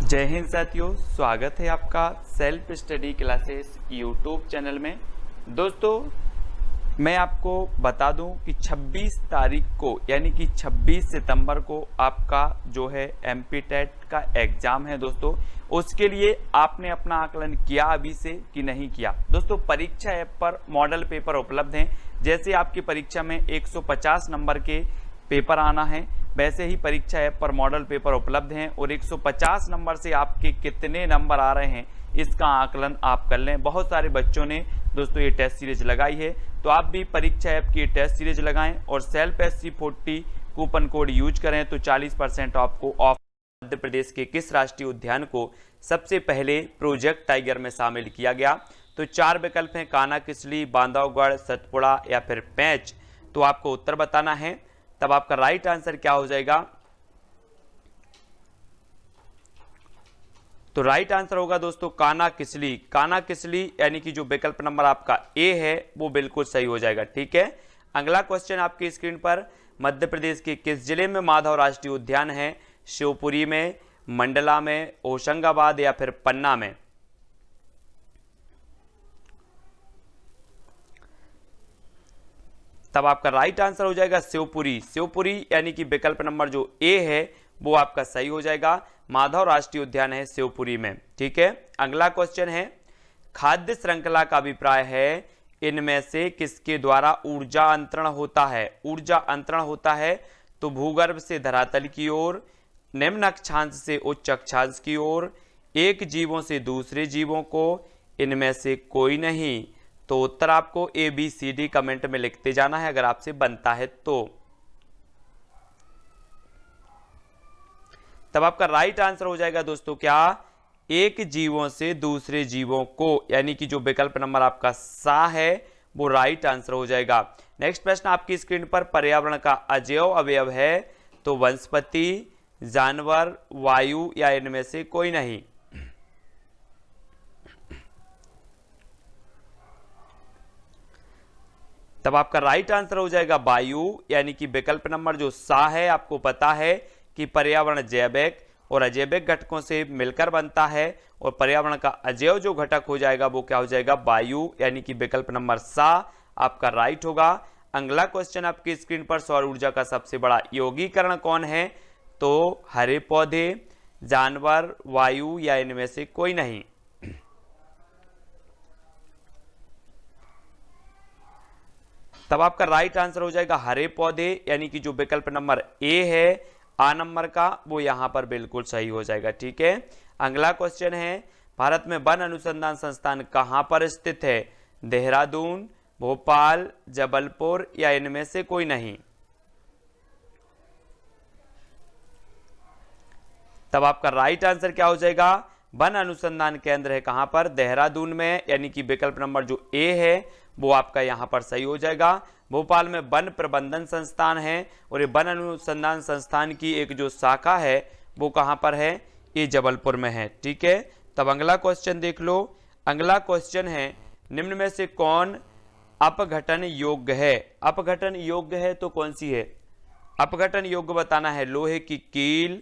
जय हिंद साथियों, स्वागत है आपका self study classes YouTube channel में। दोस्तों, मैं आपको बता दूं कि 26 तारीख को यानी कि 26 सितंबर को आपका जो है एमपी टेट का एग्ज़ाम है। दोस्तों, उसके लिए आपने अपना आकलन किया अभी से कि नहीं किया। दोस्तों, परीक्षा ऐप पर मॉडल पेपर उपलब्ध हैं। जैसे आपकी परीक्षा में 150 नंबर के पेपर आना है, वैसे ही परीक्षा ऐप पर मॉडल पेपर उपलब्ध हैं और 150 नंबर से आपके कितने नंबर आ रहे हैं इसका आकलन आप कर लें। बहुत सारे बच्चों ने दोस्तों ये टेस्ट सीरीज लगाई है, तो आप भी परीक्षा ऐप की टेस्ट सीरीज लगाएं और self SC40 coupon code use करें तो 40% आपको ऑफ। मध्य प्रदेश के किस राष्ट्रीय उद्यान को सबसे पहले प्रोजेक्ट टाइगर में शामिल किया गया? तो 4 विकल्प हैं, कान्हा किसली, बांधवगढ़, सतपुड़ा या फिर पेंच। तो आपको उत्तर बताना है, तब आपका राइट आंसर क्या हो जाएगा? तो राइट आंसर होगा दोस्तों कान्हा किसली। कान्हा किसली यानी कि जो विकल्प नंबर आपका ए है वो बिल्कुल सही हो जाएगा। ठीक है, अगला क्वेश्चन आपकी स्क्रीन पर, मध्य प्रदेश के किस जिले में माधव राष्ट्रीय उद्यान है? शिवपुरी में, मंडला में, होशंगाबाद या फिर पन्ना में। तब आपका राइट आंसर हो जाएगा शिवपुरी। शिवपुरी यानी कि विकल्प नंबर जो ए है वो आपका सही हो जाएगा। माधव राष्ट्रीय उद्यान है शिवपुरी में। ठीक है, अगला क्वेश्चन है, खाद्य श्रृंखला का अभिप्राय है इनमें से किसके द्वारा ऊर्जा अंतरण होता है? ऊर्जा अंतरण होता है तो भूगर्भ से धरातल की ओर, निम्न अक्षांश से उच्च अक्षांश की ओर, एक जीवों से दूसरे जीवों को, इनमें से कोई नहीं। तो उत्तर आपको ABCD कमेंट में लिखते जाना है अगर आपसे बनता है तो। तब आपका राइट आंसर हो जाएगा दोस्तों क्या? एक जीवों से दूसरे जीवों को, यानी कि जो विकल्प नंबर आपका सा है वो राइट आंसर हो जाएगा। नेक्स्ट प्रश्न आपकी स्क्रीन पर, पर्यावरण का अजैव अवयव है तो वनस्पति, जानवर, वायु या इनमें से कोई नहीं। तब आपका राइट आंसर हो जाएगा वायु, यानी कि विकल्प नंबर जो सा है, आपको पता है कि पर्यावरण जैविक और अजैविक घटकों से मिलकर बनता है और पर्यावरण का अजैव जो घटक हो जाएगा वो क्या हो जाएगा? वायु, यानी कि विकल्प नंबर सा आपका राइट होगा। अगला क्वेश्चन आपकी स्क्रीन पर, सौर ऊर्जा का सबसे बड़ा यौगीकरण कौन है? तो हरे पौधे, जानवर, वायु या इनमें से कोई नहीं। तब आपका राइट आंसर हो जाएगा हरे पौधे, यानी कि जो विकल्प नंबर ए है आ नंबर का वो यहां पर बिल्कुल सही हो जाएगा। ठीक है, अगला क्वेश्चन है, भारत में वन अनुसंधान संस्थान कहां पर स्थित है? देहरादून, भोपाल, जबलपुर या इनमें से कोई नहीं। तब आपका राइट आंसर क्या हो जाएगा? वन अनुसंधान केंद्र है कहां पर? देहरादून में, यानी कि विकल्प नंबर जो ए है वो आपका यहां पर सही हो जाएगा। भोपाल में वन प्रबंधन संस्थान है और ये वन अनुसंधान संस्थान की एक जो शाखा है वो कहां पर है? ये जबलपुर में है। ठीक है, तब अगला क्वेश्चन देख लो। अगला क्वेश्चन है, निम्न में से कौन अपघटन योग्य है? अपघटन योग्य है तो कौन सी है? अपघटन योग्य बताना है, लोहे की कील,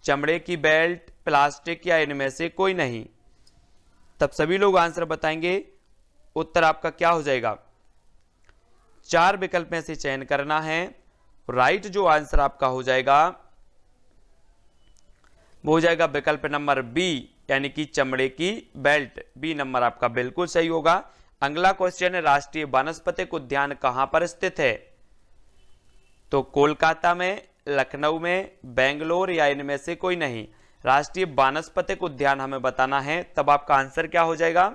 चमड़े की बेल्ट, प्लास्टिक या इनमें से कोई नहीं। तब सभी लोग आंसर बताएंगे, उत्तर आपका क्या हो जाएगा? 4 विकल्प में से चयन करना है। राइट जो आंसर आपका हो जाएगा वो हो जाएगा विकल्प नंबर बी, यानी कि चमड़े की बेल्ट। बी नंबर आपका बिल्कुल सही होगा। अगला क्वेश्चन है, राष्ट्रीय वानस्पतिक उद्यान कहां पर स्थित है? तो कोलकाता में, लखनऊ में, बेंगलोर या इनमें से कोई नहीं। राष्ट्रीय वानस्पतिक उद्यान हमें बताना है, तब आपका आंसर क्या हो जाएगा?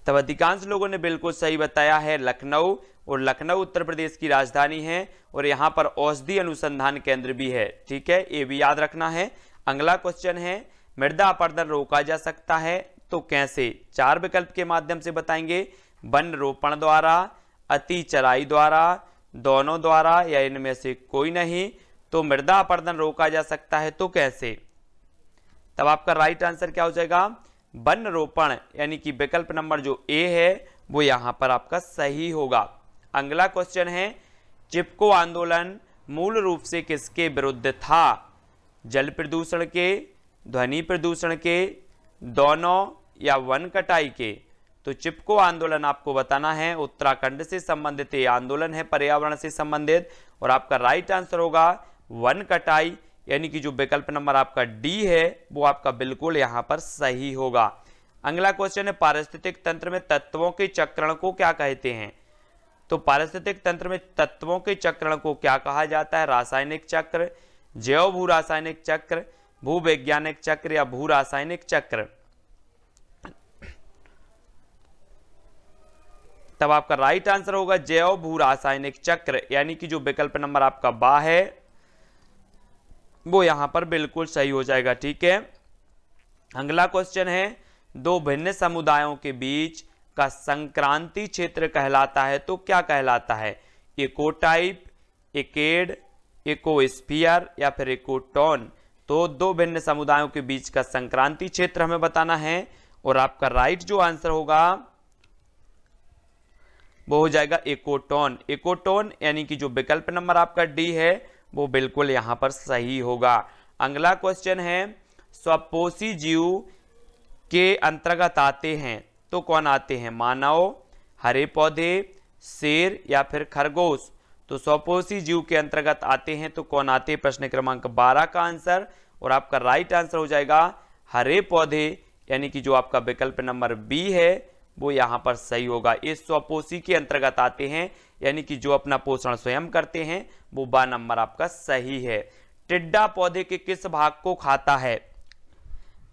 तब अधिकांश लोगों ने बिल्कुल सही बताया है लखनऊ, और लखनऊ उत्तर प्रदेश की राजधानी है और यहां पर औषधि अनुसंधान केंद्र भी है। ठीक है, ये भी याद रखना है। अगला क्वेश्चन है, मृदा अपरदन रोका जा सकता है तो कैसे? 4 विकल्प के माध्यम से बताएंगे, वन रोपण द्वारा, अति चराई द्वारा, दोनों द्वारा या इनमें से कोई नहीं। तो मृदा अपरदन रोका जा सकता है तो कैसे? तब आपका राइट आंसर क्या हो जाएगा? वन रोपण, यानी कि विकल्प नंबर जो ए है वो यहां पर आपका सही होगा। अगला क्वेश्चन है, चिपको आंदोलन मूल रूप से किसके विरुद्ध था? जल प्रदूषण के, ध्वनि प्रदूषण के, दोनों या वन कटाई के? तो चिपको आंदोलन आपको बताना है, उत्तराखंड से संबंधित ये आंदोलन है, पर्यावरण से संबंधित। और आपका राइट आंसर होगा वन कटाई, यानी कि जो विकल्प नंबर आपका डी है वो आपका बिल्कुल यहां पर सही होगा। अगला क्वेश्चन है, पारिस्थितिक तंत्र में तत्वों के चक्रण को क्या कहते हैं? तो पारिस्थितिक तंत्र में तत्वों के चक्रण को क्या कहा जाता है? रासायनिक चक्र, जैव भू रासायनिक चक्र, भूवैज्ञानिक चक्र या भू रासायनिक चक्र? तब आपका राइट आंसर होगा जैव भू रासायनिक चक्र, यानी कि जो विकल्प नंबर आपका बा है वो यहां पर बिल्कुल सही हो जाएगा। ठीक है, अगला क्वेश्चन है, दो भिन्न समुदायों के बीच का संक्रांति क्षेत्र कहलाता है तो क्या कहलाता है? इकोटाइप, इकेड, इकोस्फीयर या फिर इकोटोन? तो दो भिन्न समुदायों के बीच का संक्रांति क्षेत्र हमें बताना है, और आपका राइट जो आंसर होगा वो हो जाएगा इकोटोन। इकोटोन यानी कि जो विकल्प नंबर आपका डी है वो बिल्कुल यहां पर सही होगा। अगला क्वेश्चन है, स्वपोषी जीव के अंतर्गत आते हैं तो कौन आते हैं? मानव, हरे पौधे, शेर या फिर खरगोश? तो स्वपोषी जीव के अंतर्गत आते हैं तो कौन आते हैं? प्रश्न क्रमांक 12 का आंसर, और आपका राइट आंसर हो जाएगा हरे पौधे, यानी कि जो आपका विकल्प नंबर बी है वो यहां पर सही होगा। ये स्वपोषी के अंतर्गत आते हैं, यानी कि जो अपना पोषण स्वयं करते हैं, वो बा नंबर आपका सही है। टिड्डा पौधे के किस भाग को खाता है?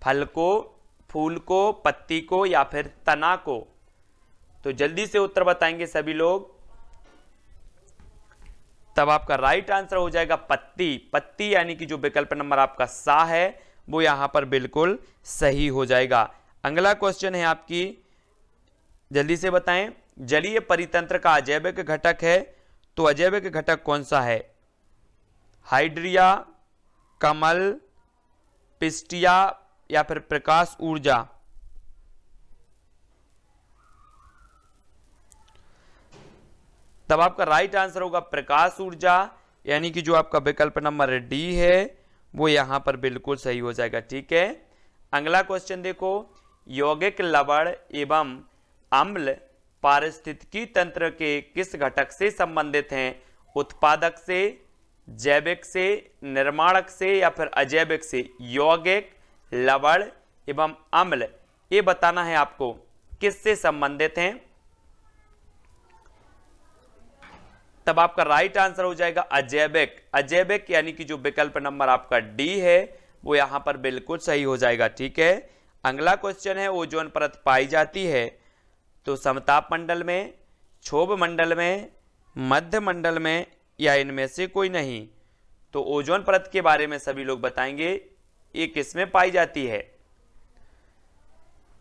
फल को, फूल को, पत्ती को या फिर तना को? तो जल्दी से उत्तर बताएंगे सभी लोग। तब आपका राइट आंसर हो जाएगा पत्ती। पत्ती यानी कि जो विकल्प नंबर आपका सा है वो यहां पर बिल्कुल सही हो जाएगा। अगला क्वेश्चन है आपकी, जल्दी से बताएं, जलीय परितंत्र का अजैविक घटक है तो अजैविक घटक कौन सा है? हाइड्रिया, कमल, पिस्टिया या फिर प्रकाश ऊर्जा? तब आपका राइट आंसर होगा प्रकाश ऊर्जा, यानी कि जो आपका विकल्प नंबर डी है वो यहां पर बिल्कुल सही हो जाएगा। ठीक है, अगला क्वेश्चन देखो, यौगिक लवण एवं अम्ल पारिस्थितिकी तंत्र के किस घटक से संबंधित हैं? उत्पादक से, जैविक से, निर्माणक से या फिर अजैविक से? यौगिक, लवण एवं अम्ल, ये बताना है आपको किससे संबंधित हैं। तब आपका राइट आंसर हो जाएगा अजैविक। अजैविक यानी कि जो विकल्प नंबर आपका डी है वो यहां पर बिल्कुल सही हो जाएगा। ठीक है, अगला क्वेश्चन है, ओजोन परत पाई जाती है तो समताप मंडल में, क्षोभ मंडल में, मध्य मंडल में या इनमें से कोई नहीं? तो ओजोन परत के बारे में सभी लोग बताएंगे, ये किसमें पाई जाती है?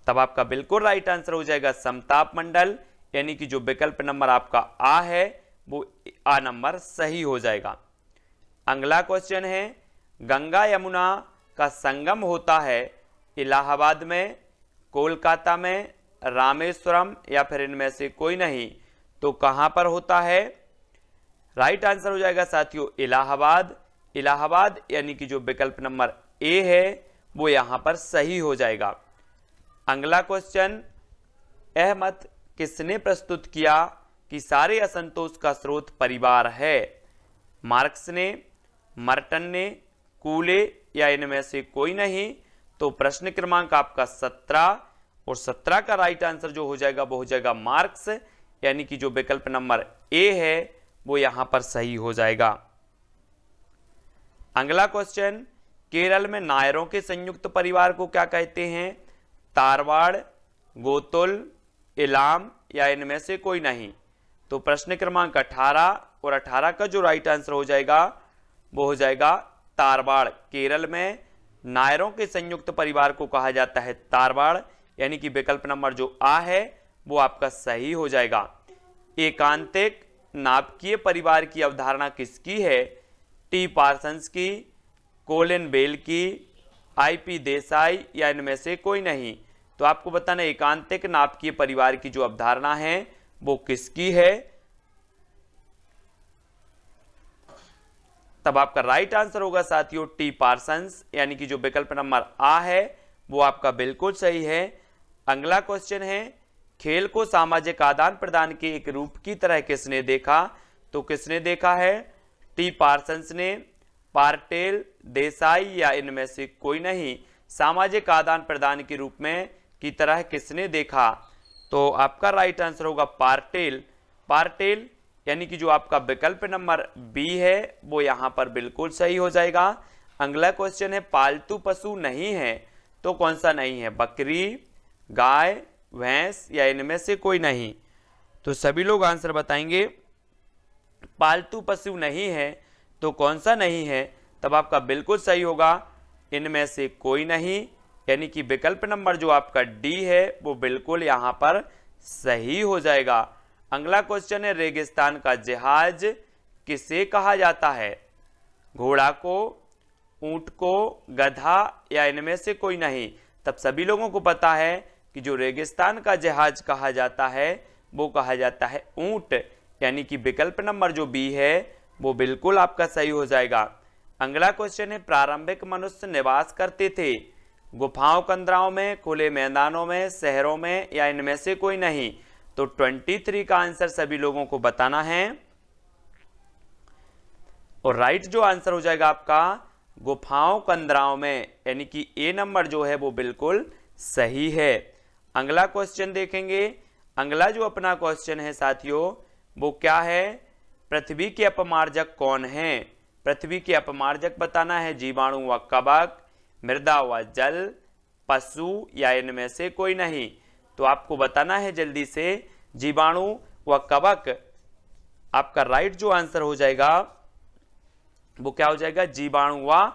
तब आपका बिल्कुल राइट आंसर हो जाएगा समताप मंडल, यानी कि जो विकल्प नंबर आपका आ है वो आ नंबर सही हो जाएगा। अगला क्वेश्चन है, गंगा यमुना का संगम होता है इलाहाबाद में, कोलकाता में, रामेश्वरम या फिर इनमें से कोई नहीं? तो कहां पर होता है? राइट आंसर हो जाएगा साथियों इलाहाबाद। इलाहाबाद यानी कि जो विकल्प नंबर ए है वो यहां पर सही हो जाएगा। अगला क्वेश्चन, यह मत किसने प्रस्तुत किया कि सारे असंतोष का स्रोत परिवार है? मार्क्स ने, मर्टन ने, कूले या इनमें से कोई नहीं? तो प्रश्न क्रमांक आपका 17 और 17 का राइट आंसर जो हो जाएगा वो हो जाएगा मार्क्स, यानी कि जो विकल्प नंबर ए है वो यहां पर सही हो जाएगा। अगला क्वेश्चन, केरल में नायरों के संयुक्त परिवार को क्या कहते हैं? तारवाड़, गोतुल, इलाम या इनमें से कोई नहीं? तो प्रश्न क्रमांक 18 और 18 का जो राइट आंसर हो जाएगा वो हो जाएगा तारवाड़। केरल में नायरों के संयुक्त परिवार को कहा जाता है तारवाड़, यानी कि विकल्प नंबर जो आ है वो आपका सही हो जाएगा। एकांतिक नाभिकीय परिवार की अवधारणा किसकी है? टी पार्सन्स की, कोलिन बेल की, आईपी देसाई या इनमें से कोई नहीं? तो आपको बताना एकांतिक नाभिकीय परिवार की जो अवधारणा है वो किसकी है? तब आपका राइट आंसर होगा साथियों टी पार्सन्स, यानी कि जो विकल्प नंबर आ है वो आपका बिल्कुल सही है। अगला क्वेश्चन है, खेल को सामाजिक आदान प्रदान के एक रूप की तरह किसने देखा? तो किसने देखा है? टी पार्सन्स ने, पार्टेल, देसाई या इनमें से कोई नहीं। सामाजिक आदान प्रदान के रूप में की तरह किसने देखा? तो आपका राइट आंसर होगा पार्टेल। पार्टेल यानी कि जो आपका विकल्प नंबर बी है वो यहां पर बिल्कुल सही हो जाएगा। अगला क्वेश्चन है, पालतू पशु नहीं है तो कौन सा नहीं है? बकरी, गाय, भैंस या इनमें से कोई नहीं। तो सभी लोग आंसर बताएंगे। पालतू पशु नहीं है तो कौन सा नहीं है? तब आपका बिल्कुल सही होगा इनमें से कोई नहीं, यानी कि विकल्प नंबर जो आपका डी है वो बिल्कुल यहां पर सही हो जाएगा। अगला क्वेश्चन है, रेगिस्तान का जहाज किसे कहा जाता है? घोड़ा को, ऊंट को, गधा या इनमें से कोई नहीं। तब सभी लोगों को पता है कि जो रेगिस्तान का जहाज कहा जाता है वो कहा जाता है ऊंट, यानी कि विकल्प नंबर जो बी है वो बिल्कुल आपका सही हो जाएगा। अगला क्वेश्चन है, प्रारंभिक मनुष्य निवास करते थे गुफाओं, कंदराओं में, खुले मैदानों में, शहरों में या इनमें से कोई नहीं। तो 23 का आंसर सभी लोगों को बताना है और राइट जो आंसर हो जाएगा आपका गुफाओं कंदराओं में, यानी कि ए नंबर जो है वो बिल्कुल सही है। अगला क्वेश्चन देखेंगे। अगला जो अपना क्वेश्चन है साथियों वो क्या है? पृथ्वी के अपमार्जक कौन है? पृथ्वी के अपमार्जक बताना है, जीवाणु व कवक, मृदा व जल, पशु या इनमें से कोई नहीं। तो आपको बताना है जल्दी से, जीवाणु व कवक। आपका राइट जो आंसर हो जाएगा वो क्या हो जाएगा? जीवाणु व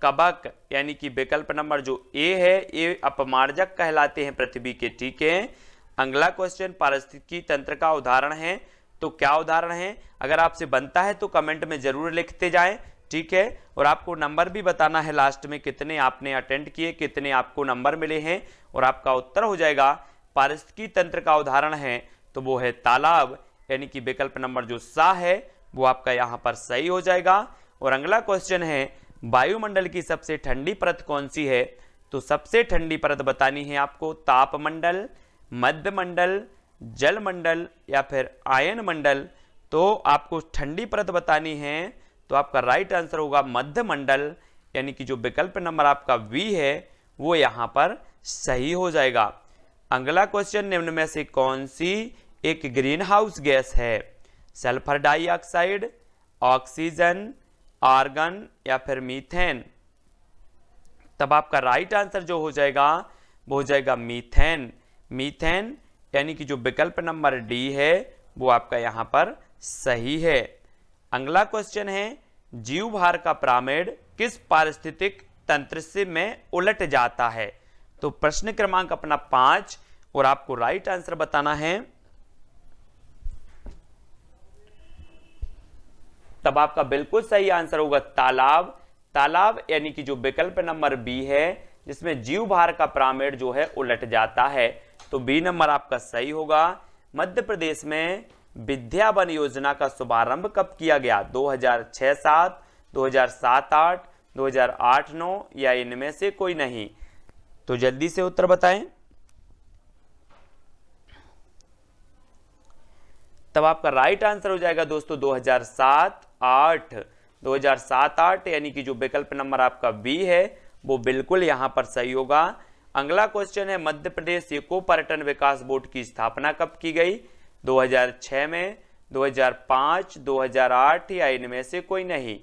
कवक, यानी कि विकल्प नंबर जो ए है ये अपमार्जक कहलाते हैं पृथ्वी के। ठीक है। अगला क्वेश्चन पारिस्थितिकी तंत्र का उदाहरण है, तो क्या उदाहरण है? अगर आपसे बनता है तो कमेंट में जरूर लिखते जाएं। ठीक है। और आपको नंबर भी बताना है लास्ट में, कितने आपने अटेंड किए, कितने आपको नंबर मिले हैं, और आपका उत्तर हो जाएगा पारिस्थितिकी तंत्र का उदाहरण है तो वो है तालाब, यानी कि विकल्प नंबर जो सा है वो आपका यहां पर सही हो जाएगा। और अगला क्वेश्चन है, वायुमंडल की सबसे ठंडी परत कौन सी है? तो सबसे ठंडी परत बतानी है आपको तापमंडल, मध्यमंडल, जलमंडल या फिर आयन मंडल। तो आपको ठंडी परत बतानी है तो आपका राइट आंसर होगा मध्यमंडल, यानी कि जो विकल्प नंबर आपका वी है वो यहां पर सही हो जाएगा। अगला क्वेश्चन, निम्न में से कौन सी एक ग्रीन हाउस गैस है? सल्फर डाइऑक्साइड, ऑक्सीजन, आर्गन या फिर मीथेन। तब आपका राइट आंसर जो हो जाएगा वो हो जाएगा मीथेन। मीथेन यानी कि जो विकल्प नंबर डी है वो आपका यहां पर सही है। अगला क्वेश्चन है, जीव भार का पिरामिड किस पारिस्थितिक तंत्र से में उलट जाता है? तो प्रश्न क्रमांक अपना 5 और आपको राइट आंसर बताना है। तब आपका बिल्कुल सही आंसर होगा तालाब। तालाब यानी कि जो विकल्प नंबर बी है जिसमें जीव भार का पिरामिड जो है उलट जाता है, तो बी नंबर आपका सही होगा। मध्य प्रदेश में विद्या वन योजना का शुभारंभ कब किया गया? 2006-7, 2007-8, 2008-9 या इनमें से कोई नहीं। तो जल्दी से उत्तर बताएं। तब आपका राइट आंसर हो जाएगा दोस्तों 2007-8। 2007-8 यानी कि जो विकल्प नंबर आपका बी है वो बिल्कुल यहां पर सही होगा। अगला क्वेश्चन है, मध्य प्रदेश इको पर्यटन विकास बोर्ड की स्थापना कब की गई? 2006 में, 2005, 2008 या इनमें से कोई नहीं।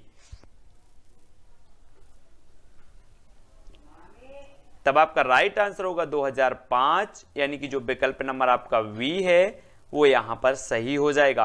तब आपका राइट आंसर होगा 2005, यानी कि जो विकल्प नंबर आपका वी है वो यहां पर सही हो जाएगा।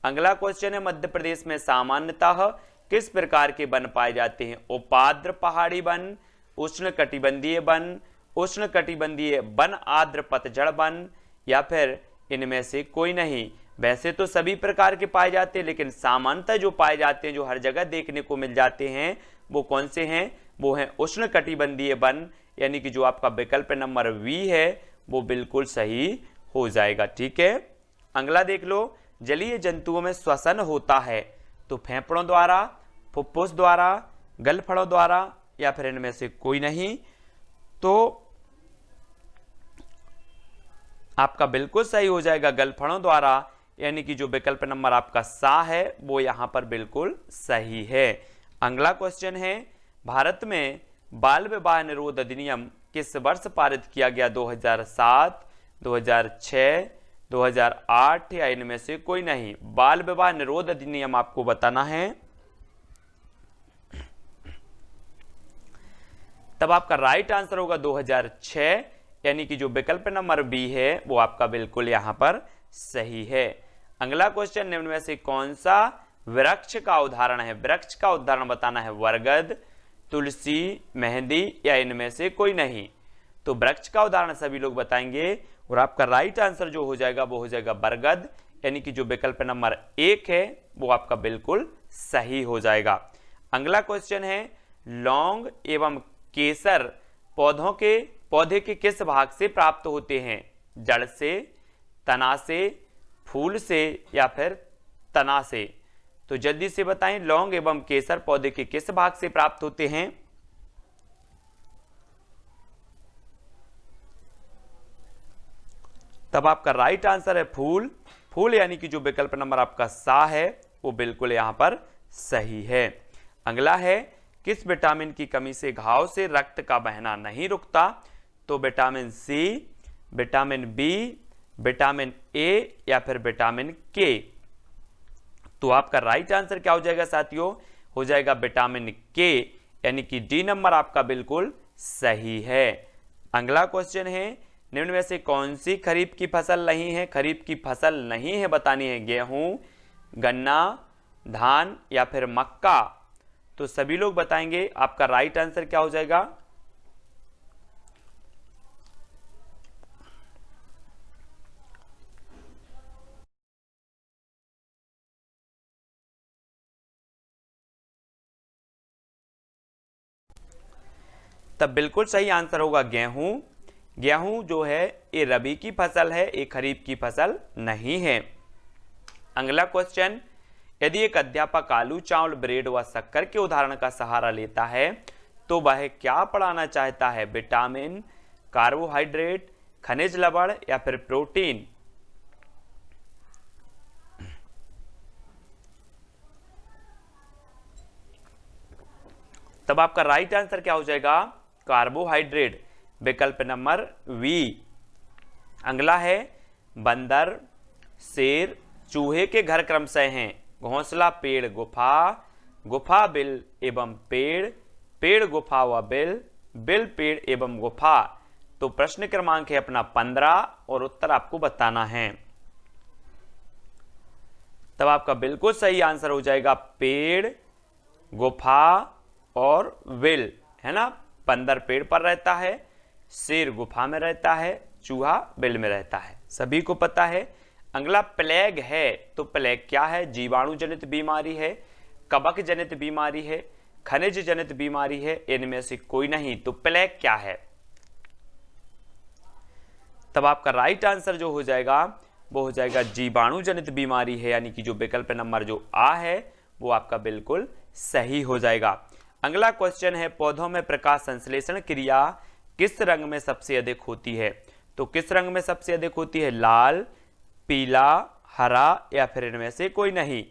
अगला क्वेश्चन है, मध्य प्रदेश में सामान्यतः किस प्रकार के वन पाए जाते हैं? उपाद्र पहाड़ी वन, उष्ण कटिबंधीय वन, उष्ण कटिबंधीय वन आर्द्र पतझड़ वन या फिर इनमें से कोई नहीं। वैसे तो सभी प्रकार के पाए जाते हैं, लेकिन सामान्यतः जो पाए जाते हैं, जो हर जगह देखने को मिल जाते हैं, वो कौन से हैं? वो हैं उष्ण कटिबंधीय वन, यानी कि जो आपका विकल्प नंबर वी है वो बिल्कुल सही हो जाएगा। ठीक है। अगला देख लो, जलीय जंतुओं में श्वसन होता है तो फेफड़ों द्वारा, फुफ्फुस द्वारा, गलफड़ों द्वारा या फिर इनमें से कोई नहीं। तो आपका बिल्कुल सही हो जाएगा गलफड़ों द्वारा, यानी कि जो विकल्प नंबर आपका सा है वो यहां पर बिल्कुल सही है। अगला क्वेश्चन है, भारत में बाल विवाह निरोध अधिनियम किस वर्ष पारित किया गया? 2007, 2006, 2008 या इनमें से कोई नहीं। बाल विवाह निरोध अधिनियम आपको बताना है। तब आपका राइट आंसर होगा 2006, यानी कि जो विकल्प नंबर बी है वो आपका बिल्कुल यहां पर सही है। अगला क्वेश्चन, निम्न में से कौन सा वृक्ष का उदाहरण है? वृक्ष का उदाहरण बताना है। बरगद, तुलसी, मेहंदी या इनमें से कोई नहीं। तो वृक्ष का उदाहरण सभी लोग बताएंगे और आपका राइट आंसर जो हो जाएगा वो हो जाएगा बरगद, यानी कि जो विकल्प नंबर 1 है वो आपका बिल्कुल सही हो जाएगा। अगला क्वेश्चन है, लौंग एवं केसर पौधे के किस भाग से प्राप्त होते हैं? जड़ से, तना से, फूल से या फिर तना से? तो जल्दी से बताएं, लौंग एवं केसर पौधे के किस भाग से प्राप्त होते हैं? तब आपका राइट आंसर है फूल। फूल यानी कि जो विकल्प नंबर आपका सा है वो बिल्कुल यहां पर सही है। अगला है, किस विटामिन की कमी से घाव से रक्त का बहना नहीं रुकता? तो vitamin C, vitamin B, vitamin A या फिर विटामिन के? तो आपका राइट आंसर क्या हो जाएगा साथियों? हो जाएगा विटामिन के, यानी कि डी नंबर आपका बिल्कुल सही है। अगला क्वेश्चन है, निम्न में से कौन सी खरीफ की फसल नहीं है? खरीफ की फसल नहीं है बतानी है। गेहूं, गन्ना, धान या फिर मक्का? तो सभी लोग बताएंगे आपका राइट आंसर क्या हो जाएगा। तब बिल्कुल सही आंसर होगा गेहूं। गेहूं जो है ये रबी की फसल है, ये खरीफ की फसल नहीं है। अगला क्वेश्चन, यदि एक अध्यापक आलू, चावल, ब्रेड व शक्कर के उदाहरण का सहारा लेता है तो वह क्या पढ़ाना चाहता है? विटामिन, कार्बोहाइड्रेट, खनिज लवण या फिर प्रोटीन? तब आपका राइट आंसर क्या हो जाएगा? कार्बोहाइड्रेट, विकल्प नंबर वी। अगला है, बंदर, शेर, चूहे के घर क्रमशः हैं घोंसला, पेड़, गुफा, गुफा बिल एवं पेड़, पेड़ गुफा व बिल, बिल पेड़ एवं गुफा? तो प्रश्न क्रमांक है अपना 15 और उत्तर आपको बताना है। तब आपका बिल्कुल सही आंसर हो जाएगा पेड़, गुफा और बिल, है ना। बंदर पेड़ पर रहता है, शेर गुफा में रहता है, चूहा बिल में रहता है, सभी को पता है। अगला प्लेग है, तो प्लेग क्या है? जीवाणु जनित बीमारी है, कवक जनित बीमारी है, खनिज जनित बीमारी है, इनमें से कोई नहीं। तो प्लेग क्या है? तब आपका राइट आंसर जो हो जाएगा वो हो जाएगा जीवाणु जनित बीमारी है, यानी कि जो विकल्प नंबर जो आ है वो आपका बिल्कुल सही हो जाएगा। अगला क्वेश्चन है, पौधों में प्रकाश संश्लेषण क्रिया किस रंग में सबसे अधिक होती है? तो किस रंग में सबसे अधिक होती है? लाल, पीला, हरा या फिर इनमें से कोई नहीं?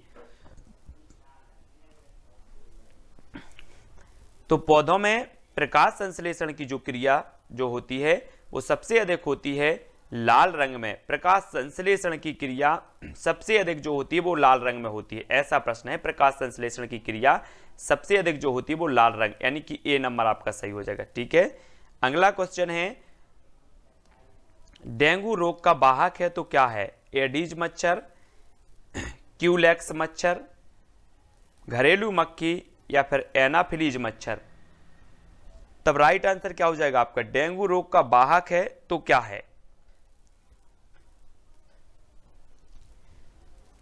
तो पौधों में प्रकाश संश्लेषण की जो क्रिया जो होती है वो सबसे अधिक होती है लाल रंग में। प्रकाश संश्लेषण की क्रिया सबसे अधिक जो होती है वो लाल रंग में होती है, ऐसा प्रश्न है। प्रकाश संश्लेषण की क्रिया सबसे अधिक जो होती है वो लाल रंग, यानी कि ए नंबर आपका सही हो जाएगा। ठीक है। अगला क्वेश्चन है, डेंगू रोग का वाहक है तो क्या है? एडीज मच्छर, क्यूलेक्स मच्छर, घरेलू मक्खी या फिर एनाफिलीज मच्छर? तब राइट आंसर क्या हो जाएगा आपका? डेंगू रोग का वाहक है तो क्या है?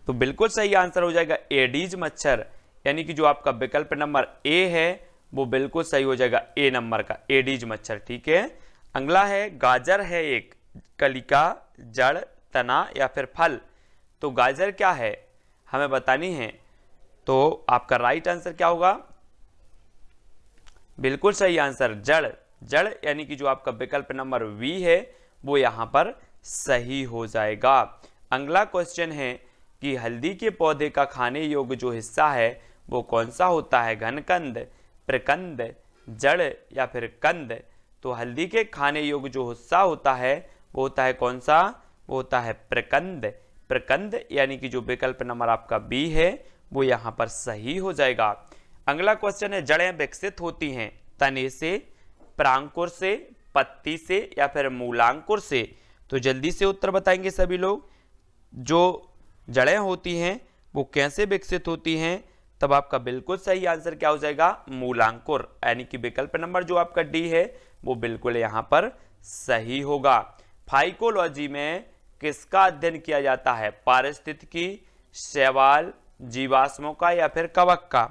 तो बिल्कुल सही आंसर हो जाएगा एडीज मच्छर, यानी कि जो आपका विकल्प नंबर ए है वो बिल्कुल सही हो जाएगा, ए नंबर का एडीज मच्छर। ठीक है। अगला है, गाजर है एक कलिका, जड़, तना या फिर फल? तो गाजर क्या है हमें बतानी है। तो आपका राइट आंसर क्या होगा? बिल्कुल सही आंसर जड़। जड़ यानी कि जो आपका विकल्प नंबर बी है वो यहां पर सही हो जाएगा। अगला क्वेश्चन है कि हल्दी के पौधे का खाने योग्य जो हिस्सा है वो कौन सा होता है? घनकंद, प्रकंद, जड़ या फिर कंद? तो हल्दी के खाने योग्य जो हिस्सा होता है वो होता है कौन सा? वो होता है प्रकंद। प्रकंद यानी कि जो विकल्प नंबर आपका बी है वो यहां पर सही हो जाएगा। अगला क्वेश्चन है जड़ें विकसित होती हैं तने से, परांकुर से, पत्ती से या फिर मूलांकुर से? तो जल्दी से उत्तर बताएंगे सभी लोग। जो जड़ें होती हैं वो कैसे विकसित होती हैं? तब आपका बिल्कुल सही आंसर क्या हो जाएगा? मूलांकुर, यानी कि विकल्प नंबर जो आपका डी है वो बिल्कुल यहां पर सही होगा। फाइकोलॉजी में किसका अध्ययन किया जाता है? पारिस्थितिकी, शैवाल, जीवाश्मों का या फिर कवक का?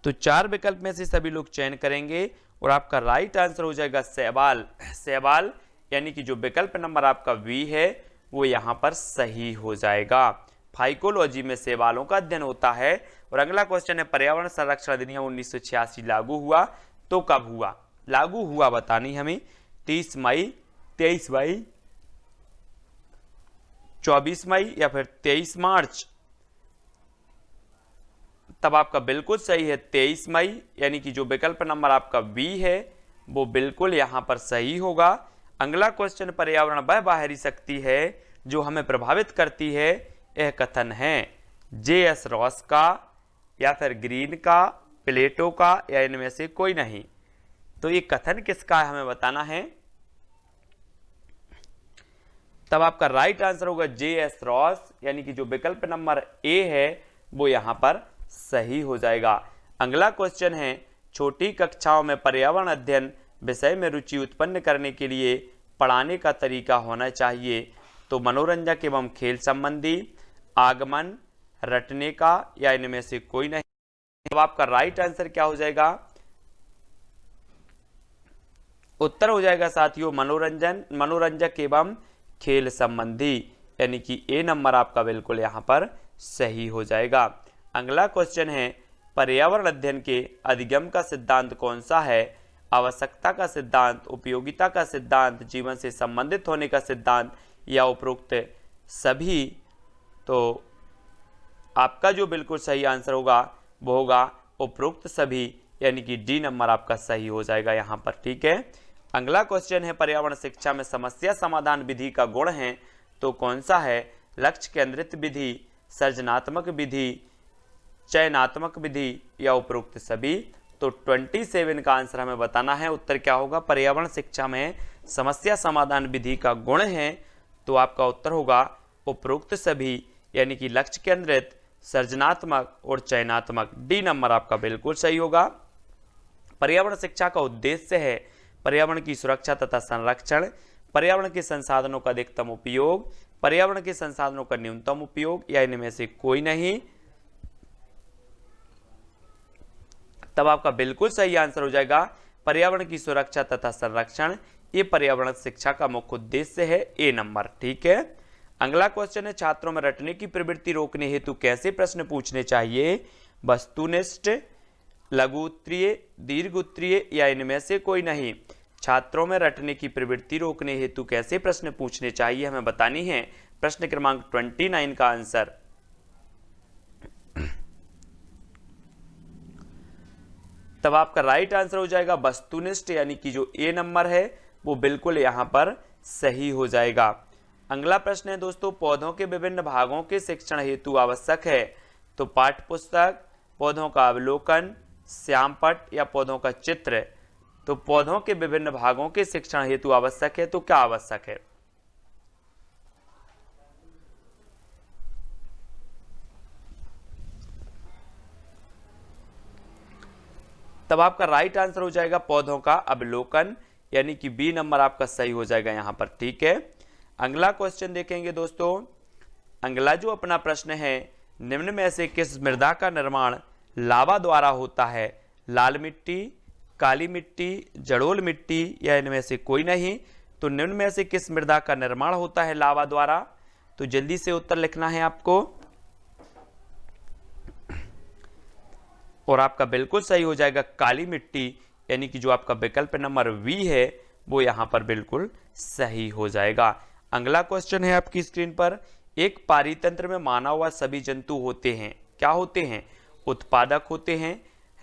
तो चार विकल्प में से सभी लोग चयन करेंगे और आपका राइट आंसर हो जाएगा शैवाल। शैवाल यानी कि जो विकल्प नंबर आपका बी है वो यहां पर सही हो जाएगा। फाइकोलॉजी में शैवालों का अध्ययन होता है। और अगला क्वेश्चन है पर्यावरण संरक्षण अधिनियम 1986 लागू हुआ तो कब हुआ? लागू हुआ बतानी हमें। 30 मई, 23 मई, 24 मई या फिर 23 मार्च? तब आपका बिल्कुल सही है 23 मई, यानी कि जो विकल्प नंबर आपका बी है वो बिल्कुल यहां पर सही होगा। अगला क्वेश्चन पर्यावरण वह बाहरी शक्ति है जो हमें प्रभावित करती है, यह कथन है जे.एस. रॉस का या फिर ग्रीन का, प्लेटो का या इनमें से कोई नहीं? तो ये कथन किसका है हमें बताना है। तब आपका राइट आंसर होगा जे.एस. रॉस, यानी कि जो विकल्प नंबर ए है वो यहां पर सही हो जाएगा। अगला क्वेश्चन है छोटी कक्षाओं में पर्यावरण अध्ययन विषय में रुचि उत्पन्न करने के लिए पढ़ाने का तरीका होना चाहिए। तो मनोरंजक एवं खेल संबंधी, आगमन, रटने का या इनमें से कोई नहीं? तो आपका राइट आंसर क्या हो जाएगा? उत्तर हो जाएगा साथियों मनोरंजक एवं खेल संबंधी, यानी कि ए नंबर आपका बिल्कुल यहां पर सही हो जाएगा। अगला क्वेश्चन है पर्यावरण अध्ययन के अधिगम का सिद्धांत कौन सा है? आवश्यकता का सिद्धांत, उपयोगिता का सिद्धांत, जीवन से संबंधित होने का सिद्धांत या उपरोक्त सभी? तो आपका जो बिल्कुल सही आंसर होगा वो होगा उपरोक्त सभी, यानी कि डी नंबर आपका सही हो जाएगा यहां पर। ठीक है। अगला क्वेश्चन है पर्यावरण शिक्षा में समस्या समाधान विधि का गुण है तो कौन सा है? लक्ष्य केंद्रित विधि, सृजनात्मक विधि, चयनात्मक विधि या उपरोक्त सभी? तो 27 का आंसर हमें बताना है। उत्तर क्या होगा? पर्यावरण शिक्षा में समस्या समाधान विधि का गुण है तो आपका उत्तर होगा उपरोक्त सभी, यानी कि लक्ष्य केंद्रित, सृजनात्मक और चयनात्मक। डी नंबर आपका बिल्कुल सही होगा। पर्यावरण शिक्षा का उद्देश्य है पर्यावरण की सुरक्षा तथा संरक्षण, पर्यावरण के संसाधनों का अधिकतम उपयोग, पर्यावरण के संसाधनों का न्यूनतम उपयोग या इनमें से कोई नहीं? तब आपका बिल्कुल सही आंसर हो जाएगा पर्यावरण की सुरक्षा तथा संरक्षण। ये पर्यावरण शिक्षा का मुख्य उद्देश्य है, ए नंबर। ठीक है। अगला क्वेश्चन है छात्रों में रटने की प्रवृत्ति रोकने हेतु कैसे प्रश्न पूछने चाहिए? वस्तुनिष्ठ, लघु उत्तरीय, दीर्घ उत्तरीय या इनमें से कोई नहीं? छात्रों में रटने की प्रवृत्ति रोकने हेतु कैसे प्रश्न पूछने चाहिए हमें बतानी है। प्रश्न क्रमांक 29 का आंसर। तब आपका राइट आंसर हो जाएगा वस्तुनिष्ठ, यानी कि जो ए नंबर है वो बिल्कुल यहां पर सही हो जाएगा। अगला प्रश्न है दोस्तों पौधों के विभिन्न भागों के शिक्षण हेतु आवश्यक है तो पाठ्य पुस्तक, पौधों का अवलोकन, श्यामपट्ट या पौधों का चित्र? तो पौधों के विभिन्न भागों के शिक्षण हेतु आवश्यक है तो क्या आवश्यक है? तब आपका राइट आंसर हो जाएगा पौधों का अवलोकन, यानी कि बी नंबर आपका सही हो जाएगा यहां पर। ठीक है। अगला क्वेश्चन देखेंगे दोस्तों। अगला जो अपना प्रश्न है निम्न में से किस मृदा का निर्माण लावा द्वारा होता है? लाल मिट्टी, काली मिट्टी, जड़ोल मिट्टी या इनमें से कोई नहीं? तो निम्न में से किस मृदा का निर्माण होता है लावा द्वारा? तो जल्दी से उत्तर लिखना है आपको। और आपका बिल्कुल सही हो जाएगा काली मिट्टी, यानी कि जो आपका विकल्प नंबर वी है वो यहाँ पर बिल्कुल सही हो जाएगा। अगला क्वेश्चन है आपकी स्क्रीन पर, एक पारितंत्र में मानव व सभी जंतु होते हैं, क्या होते हैं? उत्पादक होते हैं,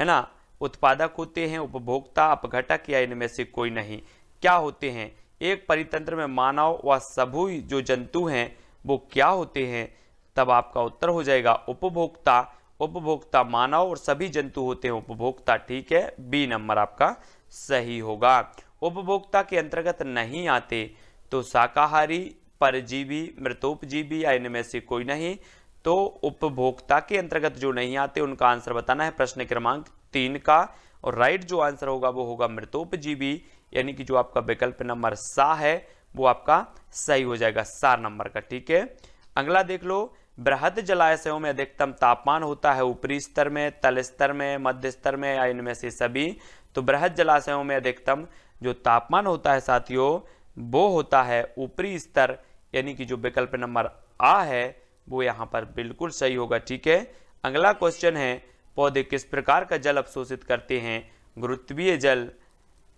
है ना, उत्पादक होते हैं, उपभोक्ता, अपघटक, या इनमें से कोई नहीं। क्या होते हैं? एक परितंत्र में मानव व सभी जो जंतु हैं वो क्या होते हैं? तब आपका उत्तर हो जाएगा उपभोक्ता। उपभोक्ता मानव और सभी जंतु होते हैं उपभोक्ता, ठीक है, बी नंबर आपका सही होगा। उपभोक्ता के अंतर्गत नहीं आते तो शाकाहारी, परजीवी, मृतोपजीवी, या इनमें से कोई नहीं। तो उपभोक्ता के अंतर्गत जो नहीं आते उनका आंसर बताना है प्रश्न क्रमांक 3 का, और राइट जो आंसर होगा वो होगा मृतोपजीवी, यानी कि जो आपका विकल्प नंबर सा है वो आपका सही हो जाएगा, सा नंबर का, ठीक है। अगला देख लो, बृहद जलाशयों में अधिकतम तापमान होता है ऊपरी स्तर में, तल स्तर में, मध्य स्तर में, या इनमें से सभी। तो बृहद जलाशयों में अधिकतम जो तापमान होता है साथियों वो होता है ऊपरी स्तर, यानी कि जो विकल्प नंबर आ है वो यहाँ पर बिल्कुल सही होगा, ठीक है। अगला क्वेश्चन है, पौधे किस प्रकार का जल अवशोषित करते हैं? गुरुत्वीय जल,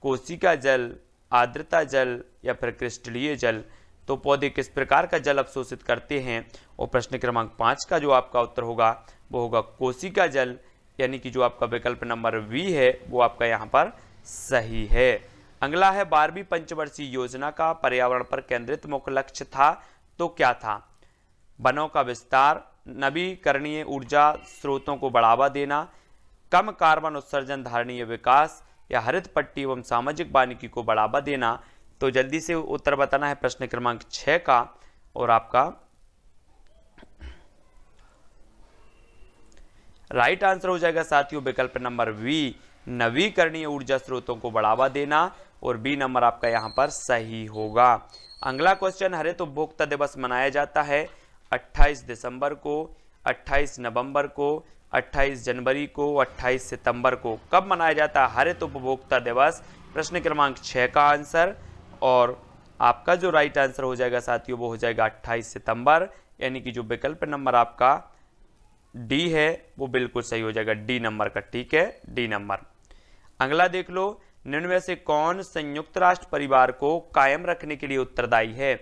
कोशिका जल, आर्द्रता जल, या फिर क्रिस्टलीय जल। तो पौधे किस प्रकार का जल अवशोषित करते हैं? और प्रश्न क्रमांक 5 का जो आपका उत्तर होगा वो होगा कोशिका जल, यानी कि जो आपका विकल्प नंबर वी है वो आपका यहाँ पर सही है। अगला है, 12वीं पंचवर्षीय योजना का पर्यावरण पर केंद्रित मुख्य लक्ष्य था, तो क्या था? वनों का विस्तार, नवीकरणीय ऊर्जा स्रोतों को बढ़ावा देना, कम कार्बन उत्सर्जन धारणीय विकास, या हरित पट्टी एवं सामाजिक वानिकी को बढ़ावा देना। तो जल्दी से उत्तर बताना है प्रश्न क्रमांक 6 का, और आपका राइट आंसर हो जाएगा साथियों विकल्प नंबर वी, नवीकरणीय ऊर्जा स्रोतों को बढ़ावा देना, और बी नंबर आपका यहां पर सही होगा। अगला क्वेश्चन, हरित उपभोक्ता दिवस मनाया जाता है 28 दिसंबर को, 28 नवंबर को, 28 जनवरी को, 28 सितंबर को। कब मनाया जाता है हरित उपभोक्ता दिवस? प्रश्न क्रमांक 6 का आंसर, और आपका जो राइट आंसर हो जाएगा साथियों वो हो जाएगा 28 सितंबर, यानी कि जो विकल्प नंबर आपका डी है वो बिल्कुल सही हो जाएगा, डी नंबर का, ठीक है, डी नंबर। अगला देख लो, निम्न में से कौन संयुक्त राष्ट्र परिवार को कायम रखने के लिए उत्तरदायी है?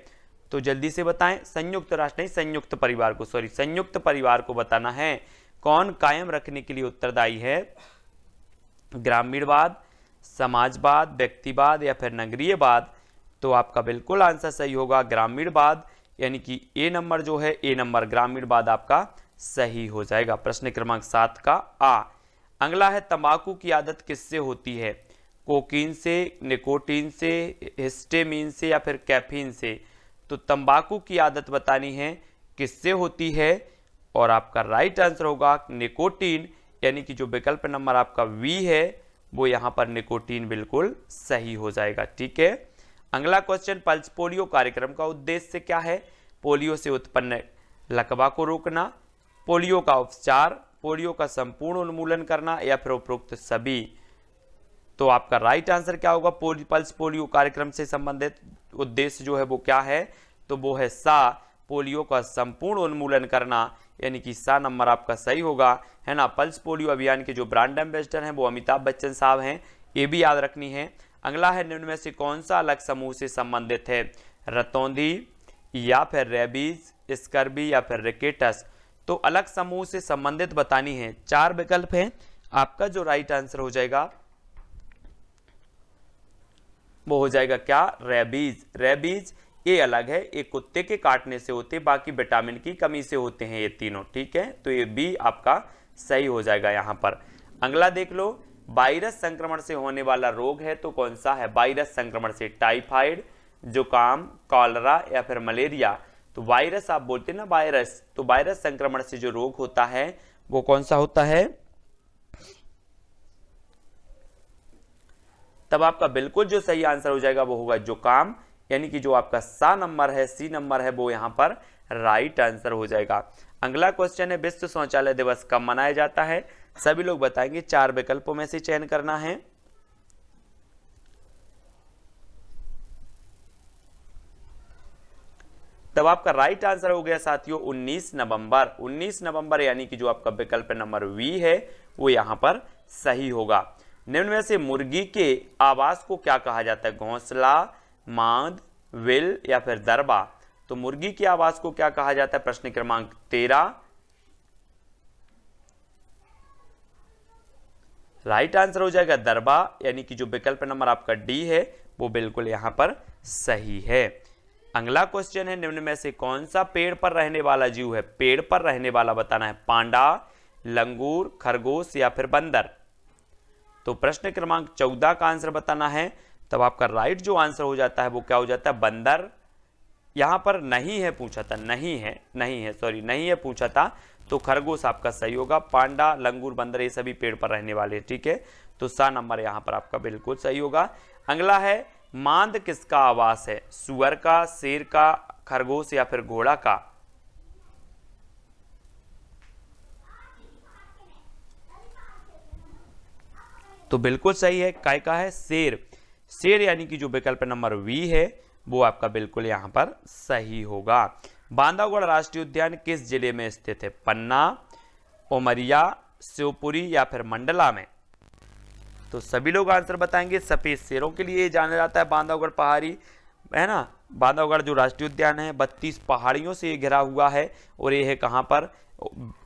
तो जल्दी से बताएं, संयुक्त राष्ट्र नहीं, संयुक्त परिवार को, सॉरी, संयुक्त परिवार को बताना है कौन कायम रखने के लिए उत्तरदायी है। ग्रामीणवाद, समाजवाद, व्यक्तिवाद, या फिर नगरीयवाद। तो आपका बिल्कुल आंसर सही होगा ग्रामीणवाद, यानी कि ए नंबर जो है, ए नंबर ग्रामीणवाद आपका सही हो जाएगा, प्रश्न क्रमांक 7 का आ। अगला है, तंबाकू की आदत किससे होती है? कोकीन से, निकोटीन से, हिस्टेमीन से, या फिर कैफीन से। तो तंबाकू की आदत बतानी है किससे होती है, और आपका राइट आंसर होगा निकोटीन, यानी कि जो विकल्प नंबर आपका वी है वो यहाँ पर निकोटीन बिल्कुल सही हो जाएगा, ठीक है। अगला क्वेश्चन, पल्स पोलियो कार्यक्रम का उद्देश्य क्या है? पोलियो से उत्पन्न लकवा को रोकना, पोलियो का उपचार, पोलियो का संपूर्ण उन्मूलन करना, या फिर उपरोक्त सभी। तो आपका राइट आंसर क्या होगा? पल्स पोलियो कार्यक्रम से संबंधित उद्देश्य जो है वो क्या है? तो वो है सा, पोलियो का संपूर्ण उन्मूलन करना, यानी कि सा नंबर आपका सही होगा, है ना। पल्स पोलियो अभियान के जो ब्रांड एम्बेसडर हैं वो अमिताभ बच्चन साहब हैं, ये भी याद रखनी है। अगला है, निम्न में से कौन सा अलग समूह से संबंधित है? रतौंधी, या फिर रेबीज, स्कर्बी, या फिर रिकेटस। तो अलग समूह से संबंधित बतानी है, 4 विकल्प हैं, आपका जो राइट आंसर हो जाएगा वो हो जाएगा क्या? रेबीज। रेबीज ये अलग है, एक कुत्ते के काटने से होते, बाकी विटामिन की कमी से होते हैं ये तीनों, ठीक है। तो ये बी आपका सही हो जाएगा यहाँ पर। अगला देख लो, वायरस संक्रमण से होने वाला रोग है तो कौन सा है? वायरस संक्रमण से टाइफाइड, जुकाम, कॉलरा, या फिर मलेरिया। तो वायरस आप बोलते हैं ना, वायरस, तो वायरस संक्रमण से जो रोग होता है वो कौन सा होता है? तब आपका बिल्कुल जो सही आंसर हो जाएगा वो होगा जुकाम, यानी कि जो आपका सा नंबर है, सी नंबर है, वो यहां पर राइट आंसर हो जाएगा। अगला क्वेश्चन है, विश्व शौचालय दिवस कब मनाया जाता है? सभी लोग बताएंगे, 4 विकल्पों में से चयन करना है। तब आपका राइट आंसर हो गया साथियों 19 नवंबर। 19 नवंबर, यानी कि जो आपका विकल्प नंबर वी है वो यहाँ पर सही होगा। निम्न में से मुर्गी के आवास को क्या कहा जाता है? घोंसला, मांद, विल या फिर दरबा। तो मुर्गी के आवास को क्या कहा जाता है? प्रश्न क्रमांक 13। राइट आंसर हो जाएगा दरबा, यानी कि जो विकल्प नंबर आपका डी है वो बिल्कुल यहां पर सही है। अगला क्वेश्चन है, निम्न में से कौन सा पेड़ पर रहने वाला जीव है? पेड़ पर रहने वाला बताना है। पांडा, लंगूर, खरगोश या फिर बंदर। तो प्रश्न क्रमांक 14 का आंसर बताना है। तब आपका राइट जो आंसर हो जाता है वो क्या हो जाता है? बंदर। यहां पर नहीं है पूछा था, नहीं है पूछा था, तो खरगोश आपका सही होगा। पांडा, लंगूर, बंदर ये सभी पेड़ पर रहने वाले, ठीक है। तो सा नंबर यहां पर आपका बिल्कुल सही होगा। अगला है, मांद किसका आवास है? सुअर का, शेर का, खरगोश या फिर घोड़ा का। तो बिल्कुल सही है, काय का है? शेर। शेर यानी कि जो विकल्प नंबर वी है वो आपका बिल्कुल यहां पर सही होगा। बांधवगढ़ राष्ट्रीय उद्यान किस जिले में स्थित है? पन्ना, उमरिया, शिवपुरी या फिर मंडला में। तो सभी लोग आंसर बताएंगे। सफेद शेरों के लिए जाना जाता है बांधवगढ़ पहाड़ी, है ना। बांधवगढ़ जो राष्ट्रीय उद्यान है 32 पहाड़ियों से घिरा हुआ है और ये है कहां पर?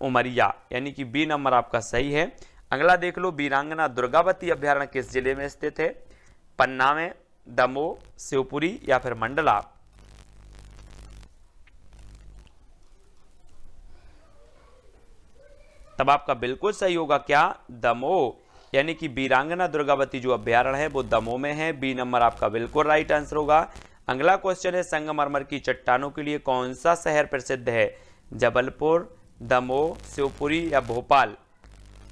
उमरिया, यानी कि बी नंबर आपका सही है। अगला देख लो, वीरांगना दुर्गावती अभ्यारण्य किस जिले में स्थित है? पन्ना में, दमोह, शिवपुरी या फिर मंडला। तब आपका बिल्कुल सही होगा क्या? दमोह, यानी कि वीरांगना दुर्गावती जो अभ्यारण्य है वो दमोह में है। बी नंबर आपका बिल्कुल राइट आंसर होगा। अगला क्वेश्चन है, संगमरमर की चट्टानों के लिए कौन सा शहर प्रसिद्ध है? जबलपुर, दमोह, शिवपुरी या भोपाल।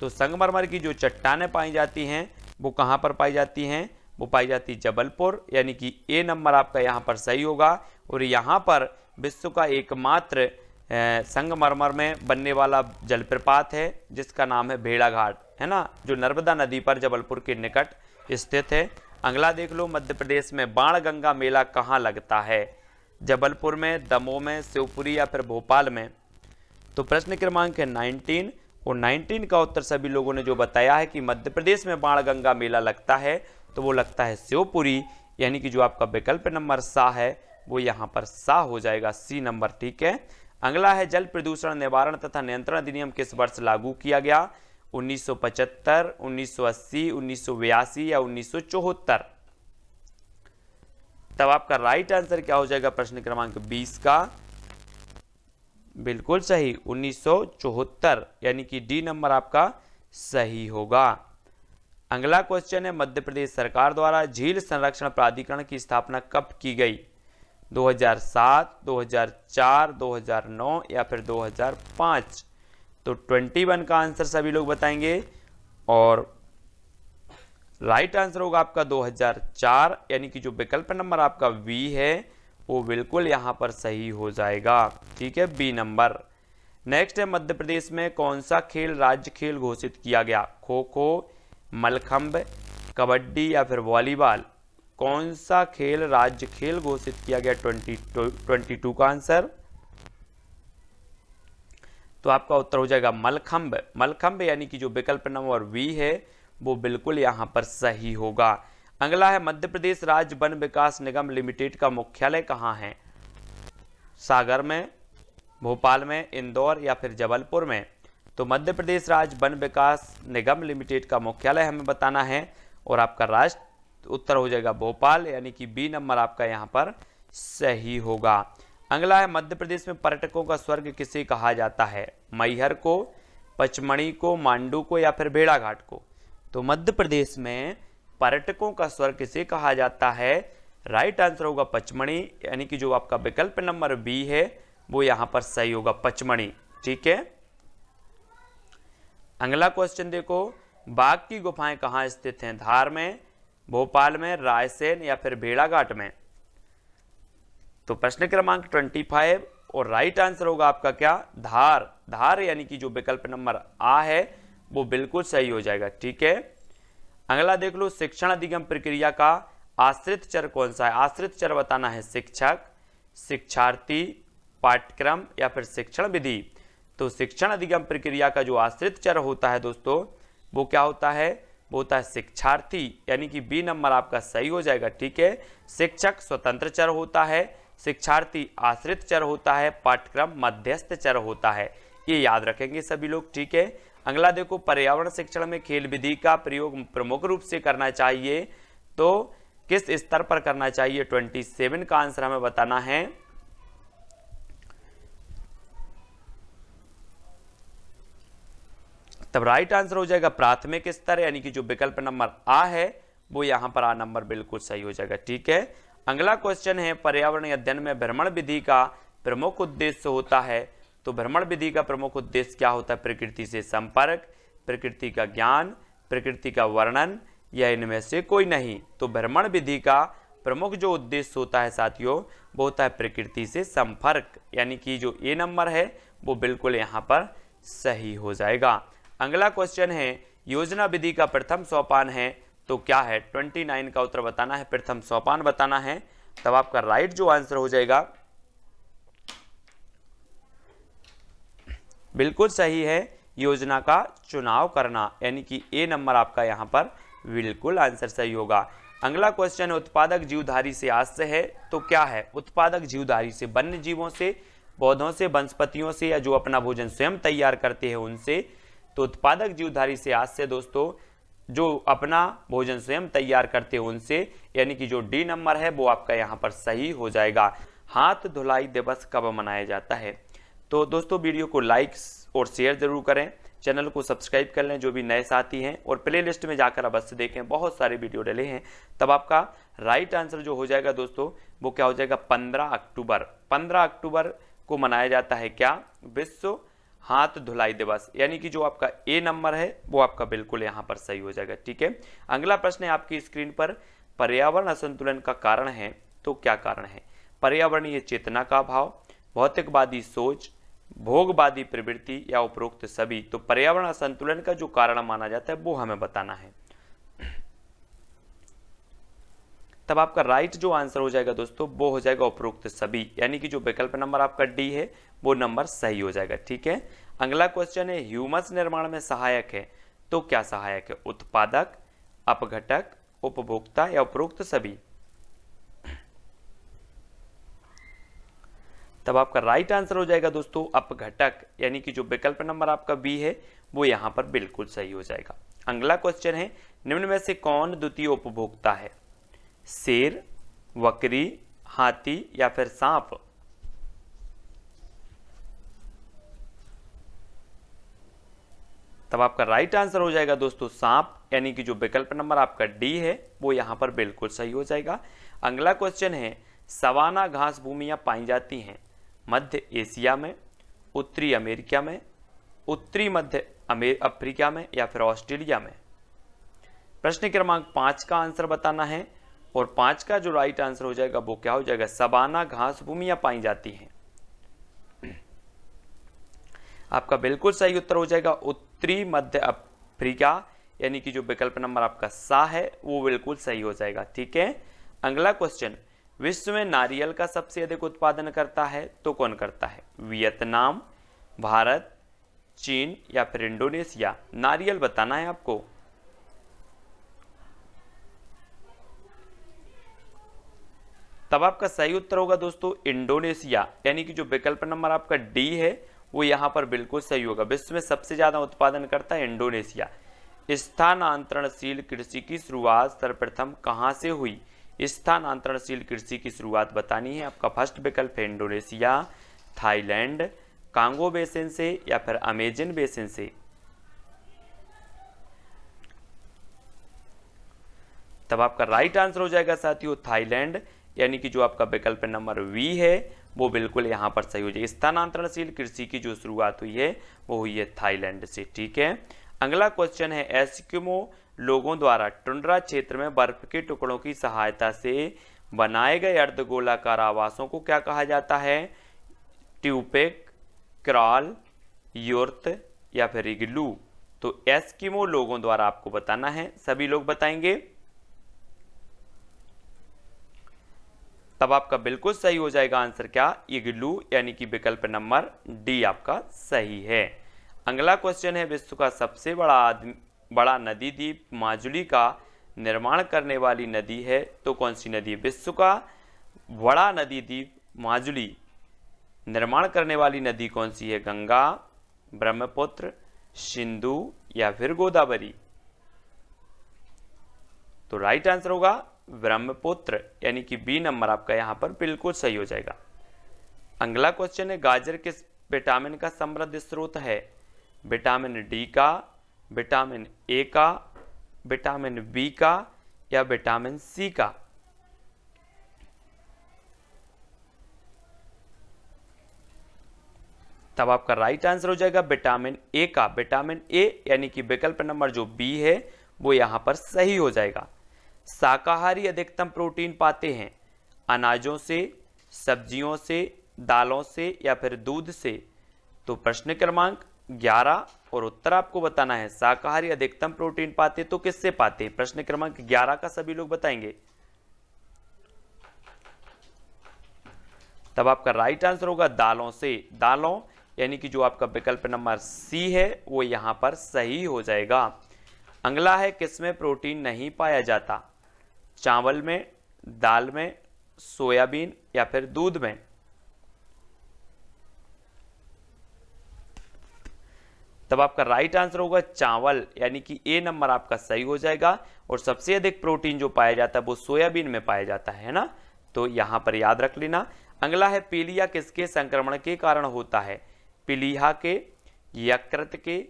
तो संगमरमर की जो चट्टानें पाई जाती हैं वो कहां पर पाई जाती हैं? वो पाई जाती जबलपुर, यानी कि ए नंबर आपका यहां पर सही होगा। और यहां पर विश्व का एकमात्र संगमरमर में बनने वाला जलप्रपात है जिसका नाम है भेड़ा घाट, है ना, जो नर्मदा नदी पर जबलपुर के निकट स्थित है। अगला देख लो, मध्य प्रदेश में बाणगंगा मेला कहाँ लगता है? जबलपुर में, दमोह में, शिवपुरी या फिर भोपाल में। तो प्रश्न क्रमांक है 19 और 19 का उत्तर सभी लोगों ने जो बताया है कि मध्य प्रदेश में बाणगंगा मेला लगता है तो वो लगता है शिवपुरी, यानी कि जो आपका विकल्प नंबर सा है वो यहाँ पर सा हो जाएगा, सी नंबर, ठीक है। अगला है, जल प्रदूषण निवारण तथा नियंत्रण अधिनियम किस वर्ष लागू किया गया? 1975, 1980, 1982 या 1974। तब आपका राइट आंसर क्या हो जाएगा? प्रश्न क्रमांक 20 का बिल्कुल सही, 1974, यानी कि डी नंबर आपका सही होगा। अगला क्वेश्चन है, मध्य प्रदेश सरकार द्वारा झील संरक्षण प्राधिकरण की स्थापना कब की गई? 2007, 2004, 2009 या फिर 2005। तो 21 का आंसर सभी लोग बताएंगे और राइट आंसर होगा आपका 2004, यानी कि जो विकल्प नंबर आपका बी है वो बिल्कुल यहां पर सही हो जाएगा, ठीक है, बी नंबर। नेक्स्ट है, मध्य प्रदेश में कौन सा खेल राज्य खेल घोषित किया गया? खो खो, मलखंब, कबड्डी या फिर वॉलीबॉल। कौन सा खेल राज्य खेल घोषित किया गया? 22 का आंसर। तो आपका उत्तर हो जाएगा मलखंब। मलखंब यानी कि जो विकल्प नंबर बी है वो बिल्कुल यहां पर सही होगा। अगला है, मध्य प्रदेश राज्य वन विकास निगम लिमिटेड का मुख्यालय कहां है? सागर में, भोपाल में, इंदौर या फिर जबलपुर में। तो मध्य प्रदेश राज्य वन विकास निगम लिमिटेड का मुख्यालय हमें बताना है और आपका राष्ट्र उत्तर हो जाएगा भोपाल, यानी कि बी नंबर आपका यहां पर सही होगा। अगला है, मध्य प्रदेश में पर्यटकों का स्वर्ग किसे कहा जाता है? मैहर को, पचमढ़ी को, मांडू को या फिर भेड़ाघाट को। तो मध्य प्रदेश में पर्यटकों का स्वर्ग किसे कहा जाता है? राइट आंसर होगा पचमढ़ी, यानी कि जो आपका विकल्प नंबर बी है वो यहां पर सही होगा, पचमढ़ी, ठीक है। अगला क्वेश्चन देखो, बाघ की गुफाएं कहां स्थित हैं? धार में, भोपाल में, रायसेन या फिर भेड़ाघाट में। तो प्रश्न क्रमांक 25 और राइट आंसर होगा आपका क्या? धार। धार यानी कि जो विकल्प नंबर आ है वो बिल्कुल सही हो जाएगा, ठीक है। अगला देख लो, शिक्षण अधिगम प्रक्रिया का आश्रित चर कौन सा है? आश्रित चर बताना है, शिक्षक, शिक्षार्थी, पाठ्यक्रम या फिर शिक्षण विधि। तो शिक्षण अधिगम प्रक्रिया का जो आश्रित चर होता है दोस्तों वो क्या होता है, वो होता है शिक्षार्थी, यानी कि बी नंबर आपका सही हो जाएगा। ठीक है, शिक्षक स्वतंत्र चर होता है, शिक्षार्थी आश्रित चर होता है, पाठ्यक्रम मध्यस्थ चर होता है। ये याद रखेंगे सभी लोग। ठीक है, अगला देखो, पर्यावरण शिक्षण में खेल विधि का प्रयोग प्रमुख रूप से करना चाहिए, तो किस स्तर पर करना चाहिए? 27 का आंसर हमें बताना है। तब राइट आंसर हो जाएगा प्राथमिक स्तर, यानी कि जो विकल्प नंबर आ है वो यहां पर आ नंबर बिल्कुल सही हो जाएगा। ठीक है, अगला क्वेश्चन है, पर्यावरण अध्ययन में भ्रमण विधि का प्रमुख उद्देश्य होता है, तो भ्रमण विधि का प्रमुख उद्देश्य क्या होता है? प्रकृति से संपर्क, प्रकृति का ज्ञान, प्रकृति का वर्णन, या इनमें से कोई नहीं। तो भ्रमण विधि का प्रमुख जो उद्देश्य होता है साथियों, वो होता है प्रकृति से संपर्क, यानी कि जो ए नंबर है वो बिल्कुल यहाँ पर सही हो जाएगा। अगला क्वेश्चन है, योजना विधि का प्रथम सोपान है, तो क्या है? 29 का उत्तर बताना है, प्रथम सोपान बताना है। तब आपका राइट जो आंसर हो जाएगा बिल्कुल सही है, योजना का चुनाव करना, यानी कि ए नंबर आपका यहां पर बिल्कुल आंसर सही होगा। अगला क्वेश्चन है, उत्पादक जीवधारी से आश्य है, तो क्या है? उत्पादक जीवधारी से वन्य जीवों से, पौधों से, वनस्पतियों से, या जो अपना भोजन स्वयं तैयार करते हैं उनसे। तो उत्पादक जीवधारी से आश्य दोस्तों जो अपना भोजन स्वयं तैयार करते हैं उनसे, यानी कि जो डी नंबर है वो आपका यहाँ पर सही हो जाएगा। हाथ धुलाई दिवस कब मनाया जाता है? तो दोस्तों वीडियो को लाइक और शेयर जरूर करें, चैनल को सब्सक्राइब कर लें जो भी नए साथी हैं, और प्ले लिस्ट में जाकर अवश्य देखें, बहुत सारे वीडियो डले हैं। तब आपका राइट आंसर जो हो जाएगा दोस्तों वो क्या हो जाएगा? 15 अक्टूबर। 15 अक्टूबर को मनाया जाता है क्या? विश्व हाथ धुलाई दिवस, यानी कि जो आपका ए नंबर है वो आपका बिल्कुल यहाँ पर सही हो जाएगा। ठीक है, अगला प्रश्न है आपकी स्क्रीन पर, पर्यावरण असंतुलन का कारण है, तो क्या कारण है? पर्यावरणीय चेतना का अभाव, भौतिकवादी सोच, भोगवादी प्रवृत्ति, या उपरोक्त सभी। तो पर्यावरण असंतुलन का जो कारण माना जाता है वो हमें बताना है। तब आपका राइट जो आंसर हो जाएगा दोस्तों वो हो जाएगा उपरोक्त सभी, यानी कि जो विकल्प नंबर आपका डी है वो नंबर सही हो जाएगा। ठीक है, अगला क्वेश्चन है, ह्यूमस निर्माण में सहायक है, तो क्या सहायक है? उत्पादक, अपघटक, उपभोक्ता, या उपरोक्त सभी। तब आपका राइट आंसर हो जाएगा दोस्तों अपघटक, यानी कि जो विकल्प नंबर आपका बी है वो यहां पर बिल्कुल सही हो जाएगा। अगला क्वेश्चन है, निम्न में से कौन द्वितीय उपभोक्ता है? शेर, बकरी, हाथी, या फिर सांप। तब आपका राइट आंसर हो जाएगा दोस्तों सांप, यानी कि जो विकल्प नंबर आपका डी है वो यहां पर बिल्कुल सही हो जाएगा। अगला क्वेश्चन है, सवाना घास भूमियां पाई जाती हैं मध्य एशिया में, उत्तरी अमेरिका में, उत्तरी मध्य अफ्रीका में, या फिर ऑस्ट्रेलिया में। प्रश्न क्रमांक 5 का आंसर बताना है, और 5 का जो राइट आंसर हो जाएगा वो क्या हो जाएगा? सवाना घास भूमियां पाई जाती हैं। आपका बिल्कुल सही उत्तर हो जाएगा उत्तरी मध्य अफ्रीका, यानी कि जो विकल्प नंबर आपका सा है वो बिल्कुल सही हो जाएगा। ठीक है, अगला क्वेश्चन, विश्व में नारियल का सबसे अधिक उत्पादन करता है, तो कौन करता है? वियतनाम, भारत, चीन, या फिर इंडोनेशिया। नारियल बताना है आपको। तब आपका सही उत्तर होगा दोस्तों इंडोनेशिया, यानी कि जो विकल्प नंबर आपका डी है वो यहां पर बिल्कुल सही होगा। विश्व में सबसे ज्यादा उत्पादन करता है इंडोनेशिया। स्थानांतरणशील कृषि की शुरुआत सर्वप्रथम कहां से हुई? स्थानांतरणशील कृषि की शुरुआत बतानी है। आपका फर्स्ट विकल्प है इंडोनेशिया, थाईलैंड, कांगो बेसिन से, या फिर अमेजन बेसिन से। तब आपका राइट आंसर हो जाएगा साथियों थाईलैंड, यानी कि जो आपका विकल्प नंबर वी है वो बिल्कुल यहां पर सही हो जाएगा। स्थानांतरणशील कृषि की जो शुरुआत हुई है वो हुई है थाईलैंड से। ठीक है, अगला क्वेश्चन है, एस्किमो लोगों द्वारा टुंड्रा क्षेत्र में बर्फ के टुकड़ों की सहायता से बनाए गए अर्धगोलाकार आवासों को क्या कहा जाता है? ट्यूपेक, क्रॉल, योर्त, या फिर इग्लू। तो एस्किमो लोगों द्वारा आपको बताना है, सभी लोग बताएंगे। तब आपका बिल्कुल सही हो जाएगा आंसर क्या? इग्लू, यानी कि विकल्प नंबर डी आपका सही है। अगला क्वेश्चन है, विश्व का सबसे बड़ा बड़ा नदी द्वीप माजुली का निर्माण करने वाली नदी है तो कौन सी नदी है? विश्व का बड़ा नदी द्वीप माजुली निर्माण करने वाली नदी कौन सी है? गंगा, ब्रह्मपुत्र, सिंधु या फिर गोदावरी? तो राइट आंसर होगा ब्रह्मपुत्र, यानी कि बी नंबर आपका यहां पर बिल्कुल सही हो जाएगा। अगला क्वेश्चन है, गाजर किस विटामिन का समृद्ध स्रोत है? विटामिन डी का, विटामिन ए का, विटामिन बी का या विटामिन सी का? तब आपका राइट आंसर हो जाएगा विटामिन ए का। विटामिन ए यानी कि विकल्प नंबर जो बी है वो यहां पर सही हो जाएगा। शाकाहारी अधिकतम प्रोटीन पाते हैं अनाजों से, सब्जियों से, दालों से या फिर दूध से? तो प्रश्न क्रमांक 11 और उत्तर आपको बताना है। शाकाहारी अधिकतम प्रोटीन पाते तो किससे पाते हैं? प्रश्न क्रमांक 11 का सभी लोग बताएंगे। तब आपका राइट आंसर होगा दालों से। दालों यानी कि जो आपका विकल्प नंबर सी है वो यहां पर सही हो जाएगा। अगला है, किसमें प्रोटीन नहीं पाया जाता? चावल में, दाल में, सोयाबीन या फिर दूध में? तब आपका राइट आंसर होगा चावल, यानी कि ए नंबर आपका सही हो जाएगा। और सबसे अधिक प्रोटीन जो पाया जाता है वो सोयाबीन में पाया जाता है ना, तो यहां पर याद रख लेना। अगला है, पीलिया किसके संक्रमण के कारण होता है? पीलिया के, यकृत के,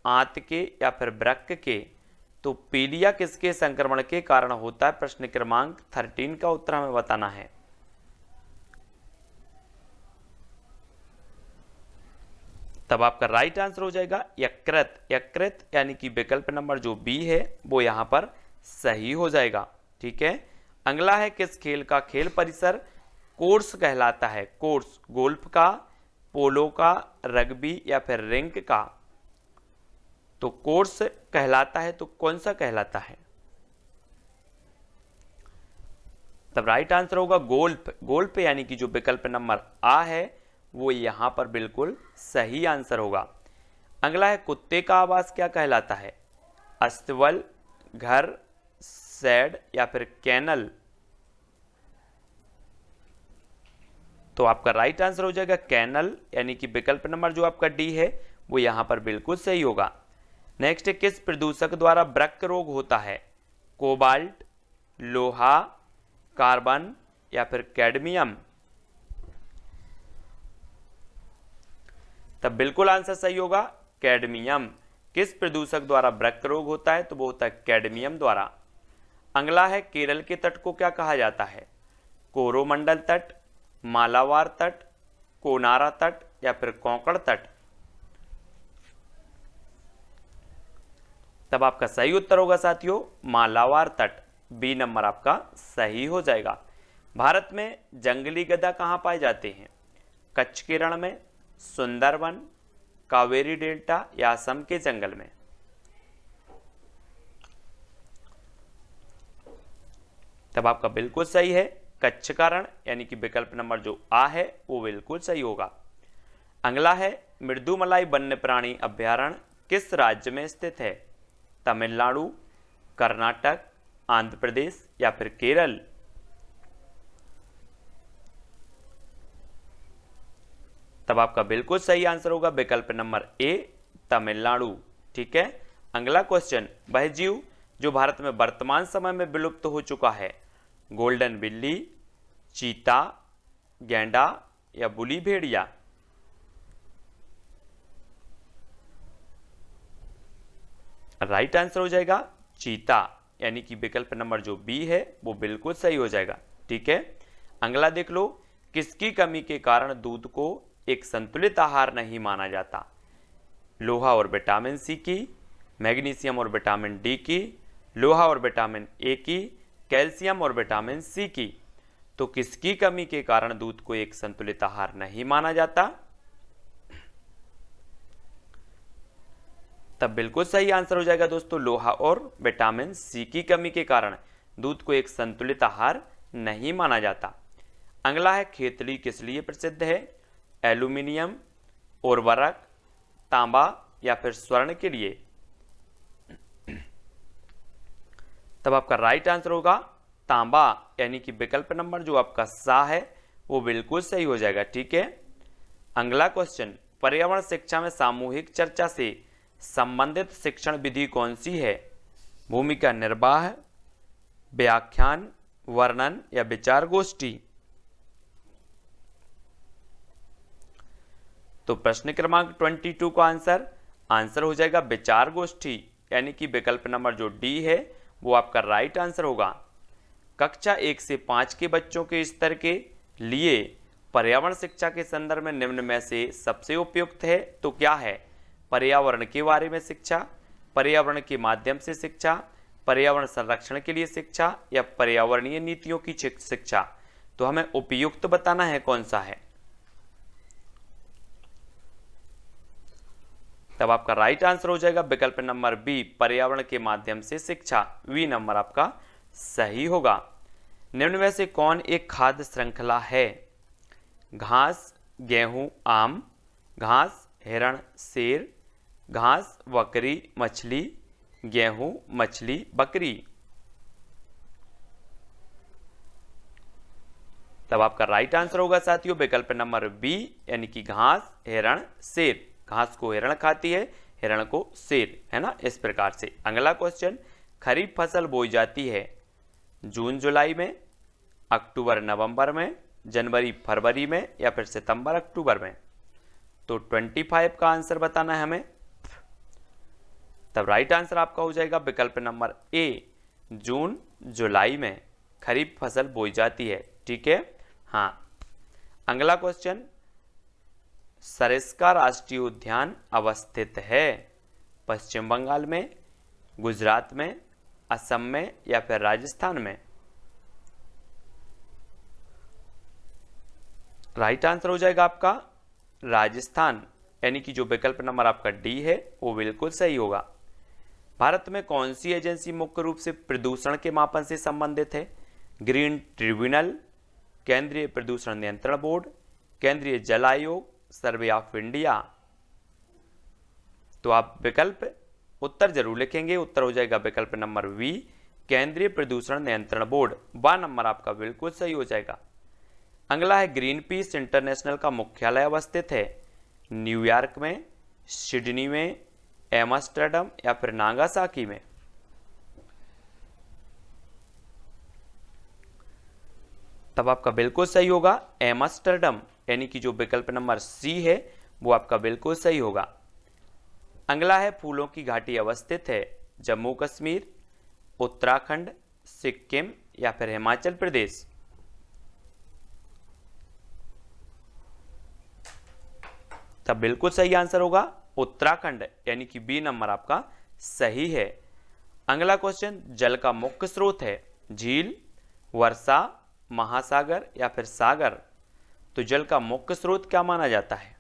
आंत के या फिर वृक्क के? तो पीलिया किसके संक्रमण के कारण होता है? प्रश्न क्रमांक 13 का उत्तर हमें बताना है। तब आपका राइट आंसर हो जाएगा यकृत। यकृत यानी कि विकल्प नंबर जो बी है वो यहां पर सही हो जाएगा। ठीक है। अगला है, किस खेल का खेल परिसर कोर्स कहलाता है? कोर्स गोल्फ का, पोलो का, रग्बी या फिर रिंक का? तो कोर्स कहलाता है तो कौन सा कहलाता है? तब राइट आंसर होगा गोल्फ। गोल्फ यानी कि जो विकल्प नंबर आ है वो यहां पर बिल्कुल सही आंसर होगा। अगला है, कुत्ते का आवास क्या कहलाता है? अस्तबल, घर, शेड या फिर कैनल? तो आपका राइट आंसर हो जाएगा कैनल, यानी कि विकल्प नंबर जो आपका डी है वो यहां पर बिल्कुल सही होगा। नेक्स्ट है, किस प्रदूषक द्वारा वृक्क रोग होता है? कोबाल्ट, लोहा, कार्बन या फिर कैडमियम? तब बिल्कुल आंसर सही होगा कैडमियम। किस प्रदूषक द्वारा वृक्क रोग होता है? तो वो होता है कैडमियम द्वारा। अगला है, केरल के तट को क्या कहा जाता है? कोरोमंडल तट, मालाबार तट, कोनारा तट या फिर कोंकण तट? तब आपका सही उत्तर होगा साथियों मालाबार तट। बी नंबर आपका सही हो जाएगा। भारत में जंगली गधा कहां पाए जाते हैं? कच्छ के रण में, सुंदरवन, कावेरी डेल्टा या असम के जंगल में? तब आपका बिल्कुल सही है कच्छ का रण, यानी कि विकल्प नंबर जो आ है वो बिल्कुल सही होगा। अगला है, मृदुमलाई वन्य प्राणी अभ्यारण्य किस राज्य में स्थित है? तमिलनाडु, कर्नाटक, आंध्र प्रदेश या फिर केरल? तब आपका बिल्कुल सही आंसर होगा विकल्प नंबर ए, तमिलनाडु। ठीक है। अगला क्वेश्चन, वह जीव जो भारत में वर्तमान समय में विलुप्त हो चुका है? गोल्डन बिल्ली, चीता, गैंडा या बुली भेड़िया? राइट आंसर हो जाएगा चीता, यानी कि विकल्प नंबर जो बी है वो बिल्कुल सही हो जाएगा। ठीक है। अगला देख लो, किसकी कमी के कारण दूध को एक संतुलित आहार नहीं माना जाता? लोहा और विटामिन सी की, मैग्नीशियम और विटामिन डी की, लोहा और विटामिन ए की, कैल्शियम और विटामिन सी की? तो किसकी कमी के कारण दूध को एक संतुलित आहार नहीं माना जाता? तब बिल्कुल सही आंसर हो जाएगा दोस्तों लोहा और विटामिन सी की कमी के कारण दूध को एक संतुलित आहार नहीं माना जाता। अगला है, खेतली किस लिए प्रसिद्ध है? एल्यूमिनियम, उर्वरक, तांबा या फिर स्वर्ण के लिए? तब आपका राइट आंसर होगा तांबा, यानी कि विकल्प नंबर जो आपका सा है वो बिल्कुल सही हो जाएगा। ठीक है, अगला क्वेश्चन, पर्यावरण शिक्षा में सामूहिक चर्चा से संबंधित शिक्षण विधि कौन सी है? भूमिका निर्वाह, व्याख्यान, वर्णन या विचार गोष्ठी? तो प्रश्न क्रमांक 22 का आंसर हो जाएगा विचार गोष्ठी, यानी कि विकल्प नंबर जो डी है वो आपका राइट आंसर होगा। कक्षा 1 से 5 के बच्चों के स्तर के लिए पर्यावरण शिक्षा के संदर्भ में निम्न में से सबसे उपयुक्त है तो क्या है? पर्यावरण के बारे में शिक्षा, पर्यावरण के माध्यम से शिक्षा, पर्यावरण संरक्षण के लिए शिक्षा या पर्यावरणीय नीतियों की शिक्षा? तो हमें उपयुक्त बताना है कौन सा है। तब आपका राइट आंसर हो जाएगा विकल्प नंबर बी, पर्यावरण के माध्यम से शिक्षा। वी नंबर आपका सही होगा। निम्न में से कौन एक खाद्य श्रृंखला है? घास, गेहूं, आम, घास, हिरण, शेर, घास, बकरी, मछली, गेहूं, मछली, बकरी? तब आपका राइट आंसर होगा साथियों विकल्प नंबर बी, यानी कि घास, हिरण, शेर। घास को हिरण खाती है, हिरण को शेर, है ना, इस प्रकार से। अगला क्वेश्चन, खरीफ फसल बोई जाती है जून जुलाई में, अक्टूबर नवंबर में, जनवरी फरवरी में या फिर सितंबर अक्टूबर में? तो 25 का आंसर बताना है हमें। तब राइट आंसर आपका हो जाएगा विकल्प नंबर ए, जून जुलाई में खरीफ फसल बोई जाती है। ठीक है, हाँ। अगला क्वेश्चन, सरिस्का राष्ट्रीय उद्यान अवस्थित है पश्चिम बंगाल में, गुजरात में, असम में या फिर राजस्थान में? राइट आंसर हो जाएगा आपका राजस्थान, यानी कि जो विकल्प नंबर आपका डी है वो बिल्कुल सही होगा। भारत में कौन सी एजेंसी मुख्य रूप से प्रदूषण के मापन से संबंधित है? ग्रीन ट्रिब्यूनल, केंद्रीय प्रदूषण नियंत्रण बोर्ड, केंद्रीय जल आयोग, सर्वे ऑफ इंडिया? तो आप विकल्प उत्तर जरूर लिखेंगे। उत्तर हो जाएगा विकल्प नंबर वी, केंद्रीय प्रदूषण नियंत्रण बोर्ड। बा नंबर आपका बिल्कुल सही हो जाएगा। अगला है, ग्रीन पीस इंटरनेशनल का मुख्यालय अवस्थित है न्यूयॉर्क में, सिडनी में, एम्स्टर्डम या फिर नागासाकी में? तब आपका बिल्कुल सही होगा एम्स्टर्डम, यानी कि जो विकल्प नंबर सी है वो आपका बिल्कुल सही होगा। अगला है, फूलों की घाटी अवस्थित है जम्मू कश्मीर, उत्तराखंड, सिक्किम या फिर हिमाचल प्रदेश? तब बिल्कुल सही आंसर होगा उत्तराखंड, यानी कि बी नंबर आपका सही है। अगला क्वेश्चन, जल का मुख्य स्रोत है झील, वर्षा, महासागर या फिर सागर? तो जल का मुख्य स्रोत क्या माना जाता है?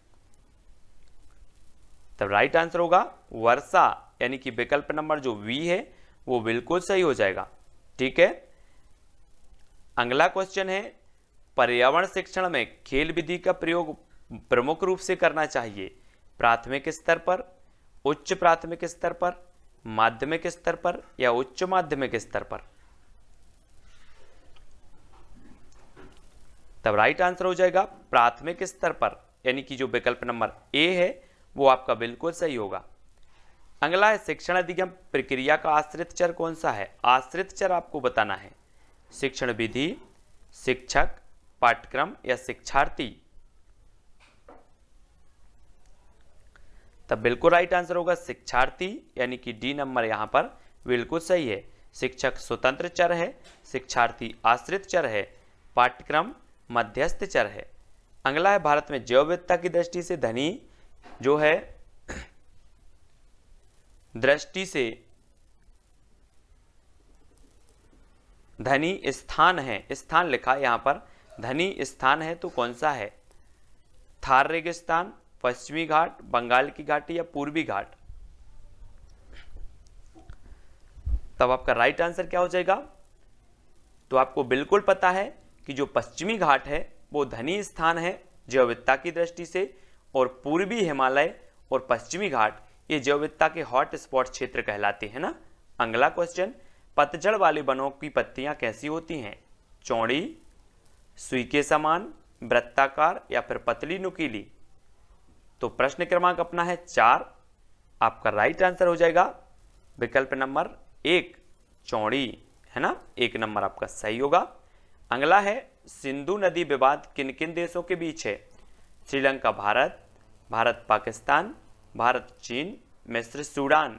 तब राइट आंसर होगा वर्षा, यानी कि विकल्प नंबर जो वी है वो बिल्कुल सही हो जाएगा। ठीक है, अगला क्वेश्चन है, पर्यावरण शिक्षण में खेल विधि का प्रयोग प्रमुख रूप से करना चाहिए प्राथमिक स्तर पर, उच्च प्राथमिक स्तर पर, माध्यमिक स्तर पर या उच्च माध्यमिक स्तर पर? तब राइट आंसर हो जाएगा प्राथमिक स्तर पर, यानी कि जो विकल्प नंबर ए है वो आपका बिल्कुल सही होगा। अगला है, शिक्षण अधिगम प्रक्रिया का आश्रित चर कौन सा है? आश्रित चर आपको बताना है, शिक्षण विधि, शिक्षक, पाठ्यक्रम या शिक्षार्थी? तब बिल्कुल राइट आंसर होगा शिक्षार्थी, यानी कि डी नंबर यहां पर बिल्कुल सही है। शिक्षक स्वतंत्र चर है, शिक्षार्थी आश्रित चर है, पाठ्यक्रम मध्यस्थ चर है। अगला है, भारत में जैव विविधता की दृष्टि से धनी जो है दृष्टि से धनी स्थान है, स्थान लिखा यहां पर धनी स्थान है तो कौन सा है? थार रेगिस्तान, पश्चिमी घाट, बंगाल की घाटी या पूर्वी घाट? तब आपका राइट आंसर क्या हो जाएगा? तो आपको बिल्कुल पता है कि जो पश्चिमी घाट है वो धनी स्थान है जैव विविधता की दृष्टि से, और पूर्वी हिमालय और पश्चिमी घाट ये जैव विविधता के हॉट स्पॉट क्षेत्र कहलाते हैं ना। अगला क्वेश्चन, पतझड़ वाले वनों की पत्तियां कैसी होती हैं? चौड़ी, सुई के समान, वृत्ताकार या फिर पतली नुकीली? तो प्रश्न क्रमांक अपना है 4। आपका राइट आंसर हो जाएगा विकल्प नंबर 1, चौड़ी, है ना। 1 नंबर आपका सही होगा। अगला है सिंधु नदी विवाद किन किन देशों के बीच है? श्रीलंका भारत, भारत पाकिस्तान, भारत चीन, मिस्र सूडान?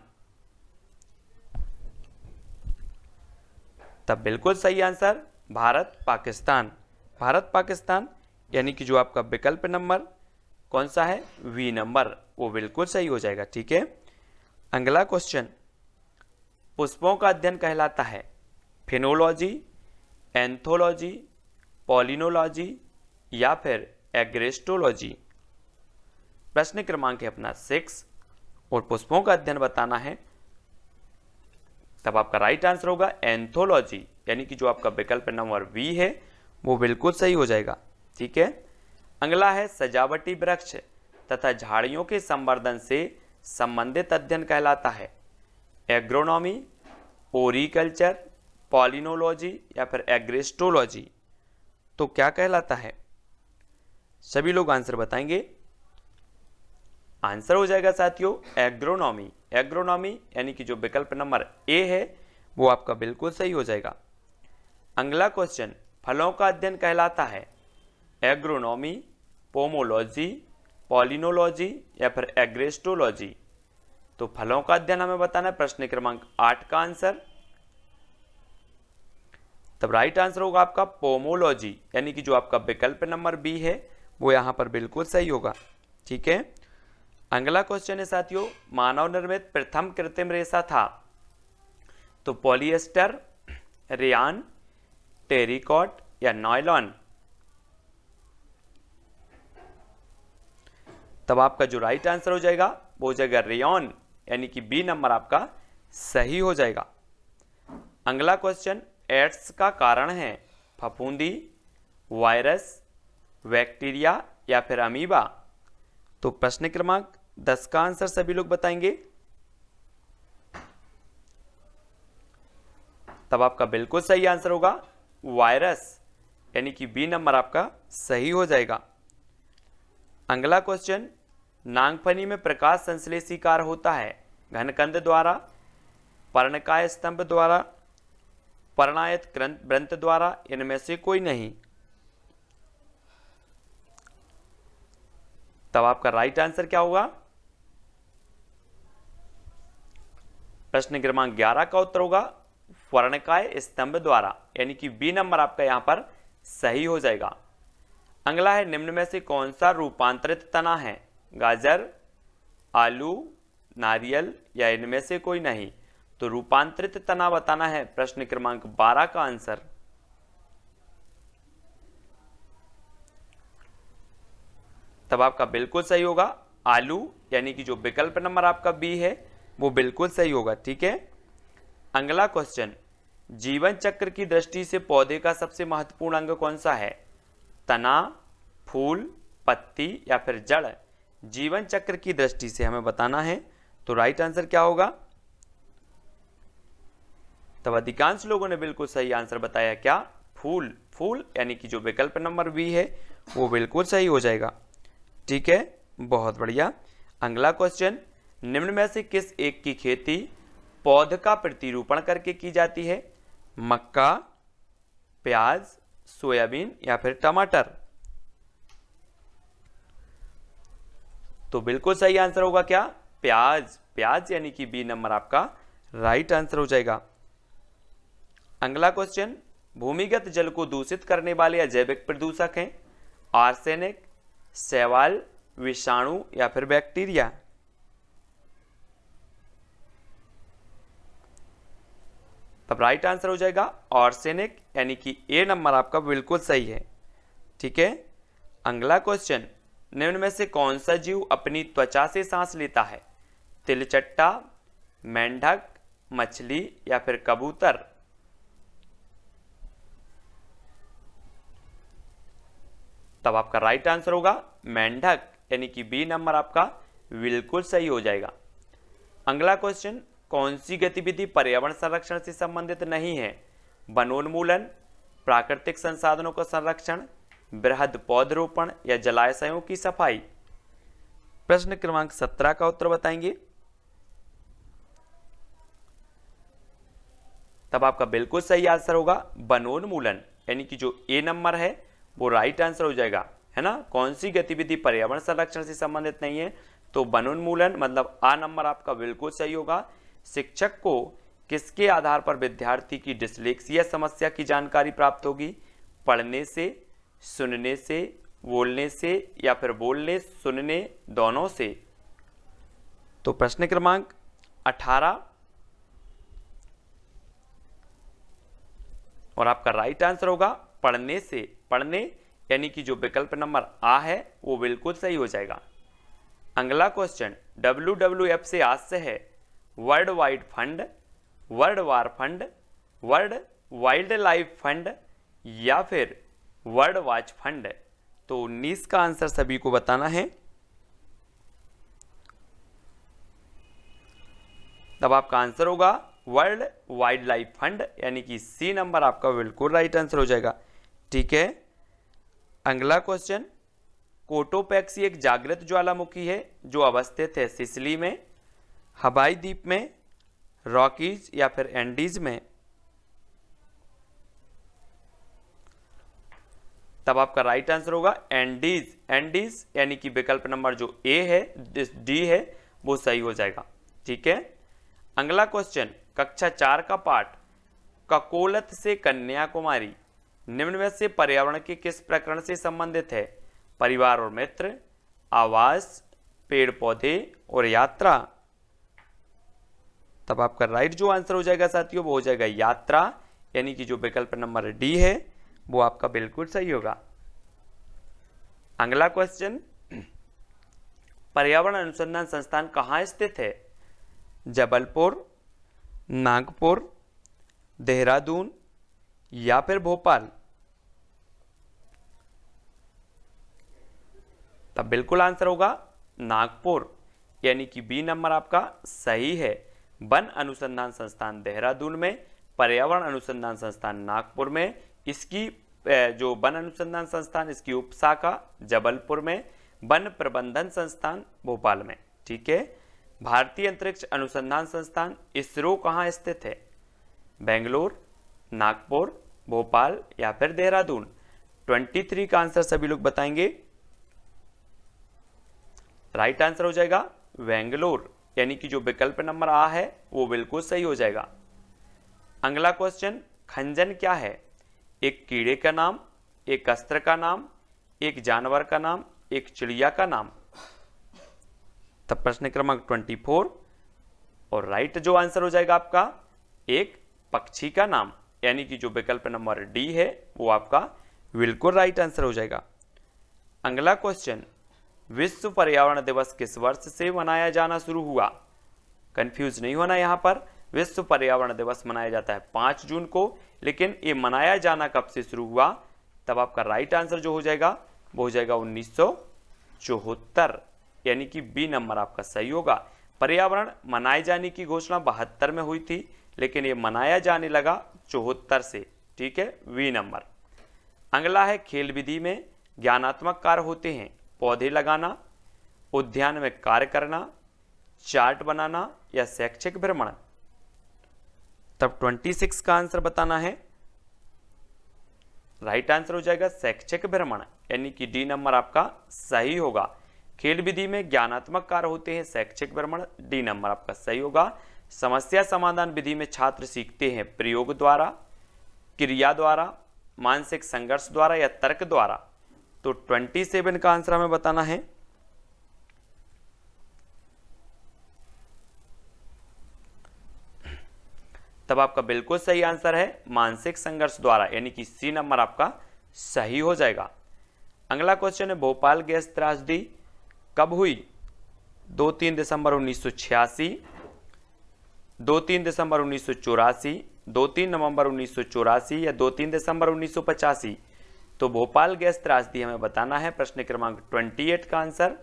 तब बिल्कुल सही आंसर भारत पाकिस्तान। भारत पाकिस्तान यानी कि जो आपका विकल्प नंबर कौन सा है? वी नंबर, वो बिल्कुल सही हो जाएगा। ठीक है। अगला क्वेश्चन, पुष्पों का अध्ययन कहलाता है फिनोलॉजी, एंथोलॉजी, पॉलिनोलॉजी या फिर एग्रेस्टोलॉजी? प्रश्न क्रमांक है अपना 6 और पुष्पों का अध्ययन बताना है। तब आपका राइट आंसर होगा एंथोलॉजी, यानी कि जो आपका विकल्प नंबर बी है वो बिल्कुल सही हो जाएगा। ठीक है। अगला है सजावटी वृक्ष तथा झाड़ियों के संवर्धन से संबंधित अध्ययन कहलाता है एग्रोनॉमी, ओरिकल्चर, पॉलिनोलॉजी या फिर एग्रेस्टोलॉजी? तो क्या कहलाता है? सभी लोग आंसर बताएंगे। आंसर हो जाएगा साथियों एग्रोनॉमी। एग्रोनॉमी यानी कि जो विकल्प नंबर ए है वो आपका बिल्कुल सही हो जाएगा। अगला क्वेश्चन, फलों का अध्ययन कहलाता है एग्रोनॉमी, पोमोलॉजी, पॉलिनोलॉजी या फिर एग्रेस्टोलॉजी? तो फलों का अध्ययन हमें बताना है, प्रश्न क्रमांक 8 का आंसर। तब राइट आंसर होगा आपका पोमोलॉजी, यानी कि जो आपका विकल्प नंबर बी है वो यहां पर बिल्कुल सही होगा। ठीक है। अगला क्वेश्चन है साथियों, मानव निर्मित प्रथम कृत्रिम रेशा था? तो पॉलिएस्टर, रेयान, टेरिकॉट या नायलॉन? तब आपका जो राइट आंसर हो जाएगा वो हो जाएगा रेयॉन, यानी कि बी नंबर आपका सही हो जाएगा। अगला क्वेश्चन, एड्स का कारण है फफूंदी, वायरस, बैक्टीरिया या फिर अमीबा? तो प्रश्न क्रमांक 10 का आंसर सभी लोग बताएंगे। तब आपका बिल्कुल सही आंसर होगा वायरस, यानी कि बी नंबर आपका सही हो जाएगा। अगला क्वेश्चन, नागफनी में प्रकाश संश्लेषी कार्य होता है घनकंद द्वारा, पर्णकाय स्तंभ द्वारा, पर्णायत वृंत द्वारा, इनमें से कोई नहीं? तब आपका राइट आंसर क्या होगा? प्रश्न क्रमांक 11 का उत्तर होगा पर्णकाय स्तंभ द्वारा, यानी कि बी नंबर आपका यहां पर सही हो जाएगा। अगला है, निम्न में से कौन सा रूपांतरित तना है? गाजर, आलू, नारियल या इनमें से कोई नहीं? तो रूपांतरित तना बताना है, प्रश्न क्रमांक 12 का आंसर। तब आपका बिल्कुल सही होगा आलू, यानी कि जो विकल्प नंबर आपका बी है वो बिल्कुल सही होगा। ठीक है। अगला क्वेश्चन, जीवन चक्र की दृष्टि से पौधे का सबसे महत्वपूर्ण अंग कौन सा है? तना, फूल, पत्ती या फिर जड़? जीवन चक्र की दृष्टि से हमें बताना है, तो राइट आंसर क्या होगा? तब अधिकांश लोगों ने बिल्कुल सही आंसर बताया, क्या? फूल। फूल यानी कि जो विकल्प नंबर बी है वो बिल्कुल सही हो जाएगा। ठीक है, बहुत बढ़िया। अगला क्वेश्चन, निम्न में से किस एक की खेती पौध का प्रतिरूपण करके की जाती है? मक्का, प्याज, सोयाबीन या फिर टमाटर? तो बिल्कुल सही आंसर होगा क्या? प्याज। प्याज यानी कि बी नंबर आपका राइट आंसर हो जाएगा। अगला क्वेश्चन, भूमिगत जल को दूषित करने वाले अजैविक प्रदूषक हैं आर्सेनिक, शैवाल, विषाणु या फिर बैक्टीरिया? तब राइट आंसर हो जाएगा आर्सेनिक, यानी कि ए नंबर आपका बिल्कुल सही है। ठीक है। अगला क्वेश्चन, निम्न में से कौन सा जीव अपनी त्वचा से सांस लेता है? तिलचट्टा, मेंढक, मछली या फिर कबूतर? तब आपका राइट आंसर होगा मेंढक, यानी कि बी नंबर आपका बिल्कुल सही हो जाएगा। अगला क्वेश्चन, कौन सी गतिविधि पर्यावरण संरक्षण से संबंधित नहीं है? वनोन्मूलन, प्राकृतिक संसाधनों का संरक्षण, बृहद पौधरोपण या जलाशयों की सफाई। प्रश्न क्रमांक 17 का उत्तर बताएंगे। तब आपका बिल्कुल सही आंसर होगा वनोन्मूलन, यानी कि जो ए नंबर है वो राइट आंसर हो जाएगा, है ना। कौन सी गतिविधि पर्यावरण संरक्षण से संबंधित नहीं है? तो वनोन्मूलन, मतलब आ नंबर आपका बिल्कुल सही होगा। शिक्षक को किसके आधार पर विद्यार्थी की डिसलेक्सिया समस्या की जानकारी प्राप्त होगी? पढ़ने से, सुनने से, बोलने से या फिर बोलने सुनने दोनों से। तो प्रश्न क्रमांक 18 और आपका राइट आंसर होगा पढ़ने से। पढ़ने यानी कि जो विकल्प नंबर आ है वो बिल्कुल सही हो जाएगा। अगला क्वेश्चन WWF से आज से है world wide fund, world war fund, world wild life fund या फिर वर्ल्ड वॉच फंड। तो 19 का आंसर सभी को बताना है। तब आपका आंसर होगा वर्ल्ड वाइल्ड लाइफ फंड, यानी कि सी नंबर आपका बिल्कुल राइट आंसर हो जाएगा। ठीक है, अगला क्वेश्चन कोटोपैक्सी एक जागृत ज्वालामुखी है जो अवस्थित है सिसिली में, हवाई द्वीप में, रॉकीज या फिर एंडीज में। तब आपका राइट आंसर होगा एंडीज। एंडीज यानी कि विकल्प नंबर जो ए है, डी है, वो सही हो जाएगा। ठीक है, अगला क्वेश्चन कक्षा 4 का पाठ ककोलत से कन्याकुमारी निम्न में से पर्यावरण के किस प्रकरण से संबंधित है? परिवार और मित्र, आवास, पेड़ पौधे और यात्रा। तब आपका राइट जो आंसर हो जाएगा साथियों वो हो जाएगा यात्रा, यानी कि जो विकल्प नंबर डी है वो आपका बिल्कुल सही होगा। अगला क्वेश्चन पर्यावरण अनुसंधान संस्थान कहाँ स्थित है? जबलपुर, नागपुर, देहरादून या फिर भोपाल। तब बिल्कुल आंसर होगा नागपुर, यानी कि बी नंबर आपका सही है। वन अनुसंधान संस्थान देहरादून में, पर्यावरण अनुसंधान संस्थान नागपुर में, इसकी जो वन अनुसंधान संस्थान इसकी उपशाखा जबलपुर में, वन प्रबंधन संस्थान भोपाल में। ठीक है, भारतीय अंतरिक्ष अनुसंधान संस्थान इसरो कहाँ स्थित है? बेंगलोर, नागपुर, भोपाल या फिर देहरादून। 23 का आंसर सभी लोग बताएंगे। राइट आंसर हो जाएगा बेंगलोर, यानी कि जो विकल्प नंबर आ है वो बिल्कुल सही हो जाएगा। अगला क्वेश्चन खंजन क्या है? एक कीड़े का नाम, एक अस्त्र का नाम, एक जानवर का नाम, एक चिड़िया का नाम। तब प्रश्न क्रमांक 24 और राइट जो आंसर हो जाएगा आपका एक पक्षी का नाम, यानी कि जो विकल्प नंबर डी है वो आपका बिल्कुल राइट आंसर हो जाएगा। अगला क्वेश्चन विश्व पर्यावरण दिवस किस वर्ष से मनाया जाना शुरू हुआ? कंफ्यूज नहीं होना, यहाँ पर विश्व पर्यावरण दिवस मनाया जाता है 5 जून को, लेकिन ये मनाया जाना कब से शुरू हुआ? तब आपका राइट आंसर जो हो जाएगा वो हो जाएगा 1974, यानी कि बी नंबर आपका सही होगा। पर्यावरण मनाए जाने की घोषणा 72 में हुई थी, लेकिन ये मनाया जाने लगा 74 से। ठीक है, वी नंबर। अगला है खेल विधि में ज्ञानात्मक कार्य होते हैं पौधे लगाना, उद्यान में कार्य करना, चार्ट बनाना या शैक्षिक भ्रमण। तब 26 का आंसर बताना है। राइट आंसर हो जाएगा शैक्षिक भ्रमण, यानी कि डी नंबर आपका सही होगा। खेल विधि में ज्ञानात्मक कार्य होते हैं शैक्षिक भ्रमण, डी नंबर आपका सही होगा। समस्या समाधान विधि में छात्र सीखते हैं प्रयोग द्वारा, क्रिया द्वारा, मानसिक संघर्ष द्वारा या तर्क द्वारा। तो 27 का आंसर हमें बताना है। तब आपका बिल्कुल सही आंसर है मानसिक संघर्ष द्वारा, यानी कि सी नंबर आपका सही हो जाएगा। अगला क्वेश्चन है भोपाल गैस त्रासदी कब हुई? 2-3 दिसंबर 1986, 2-3 दिसंबर 1984, 2-3 नवंबर 1984 या 2-3 दिसंबर 1985। तो भोपाल गैस त्रासदी हमें बताना है। प्रश्न क्रमांक 28 का आंसर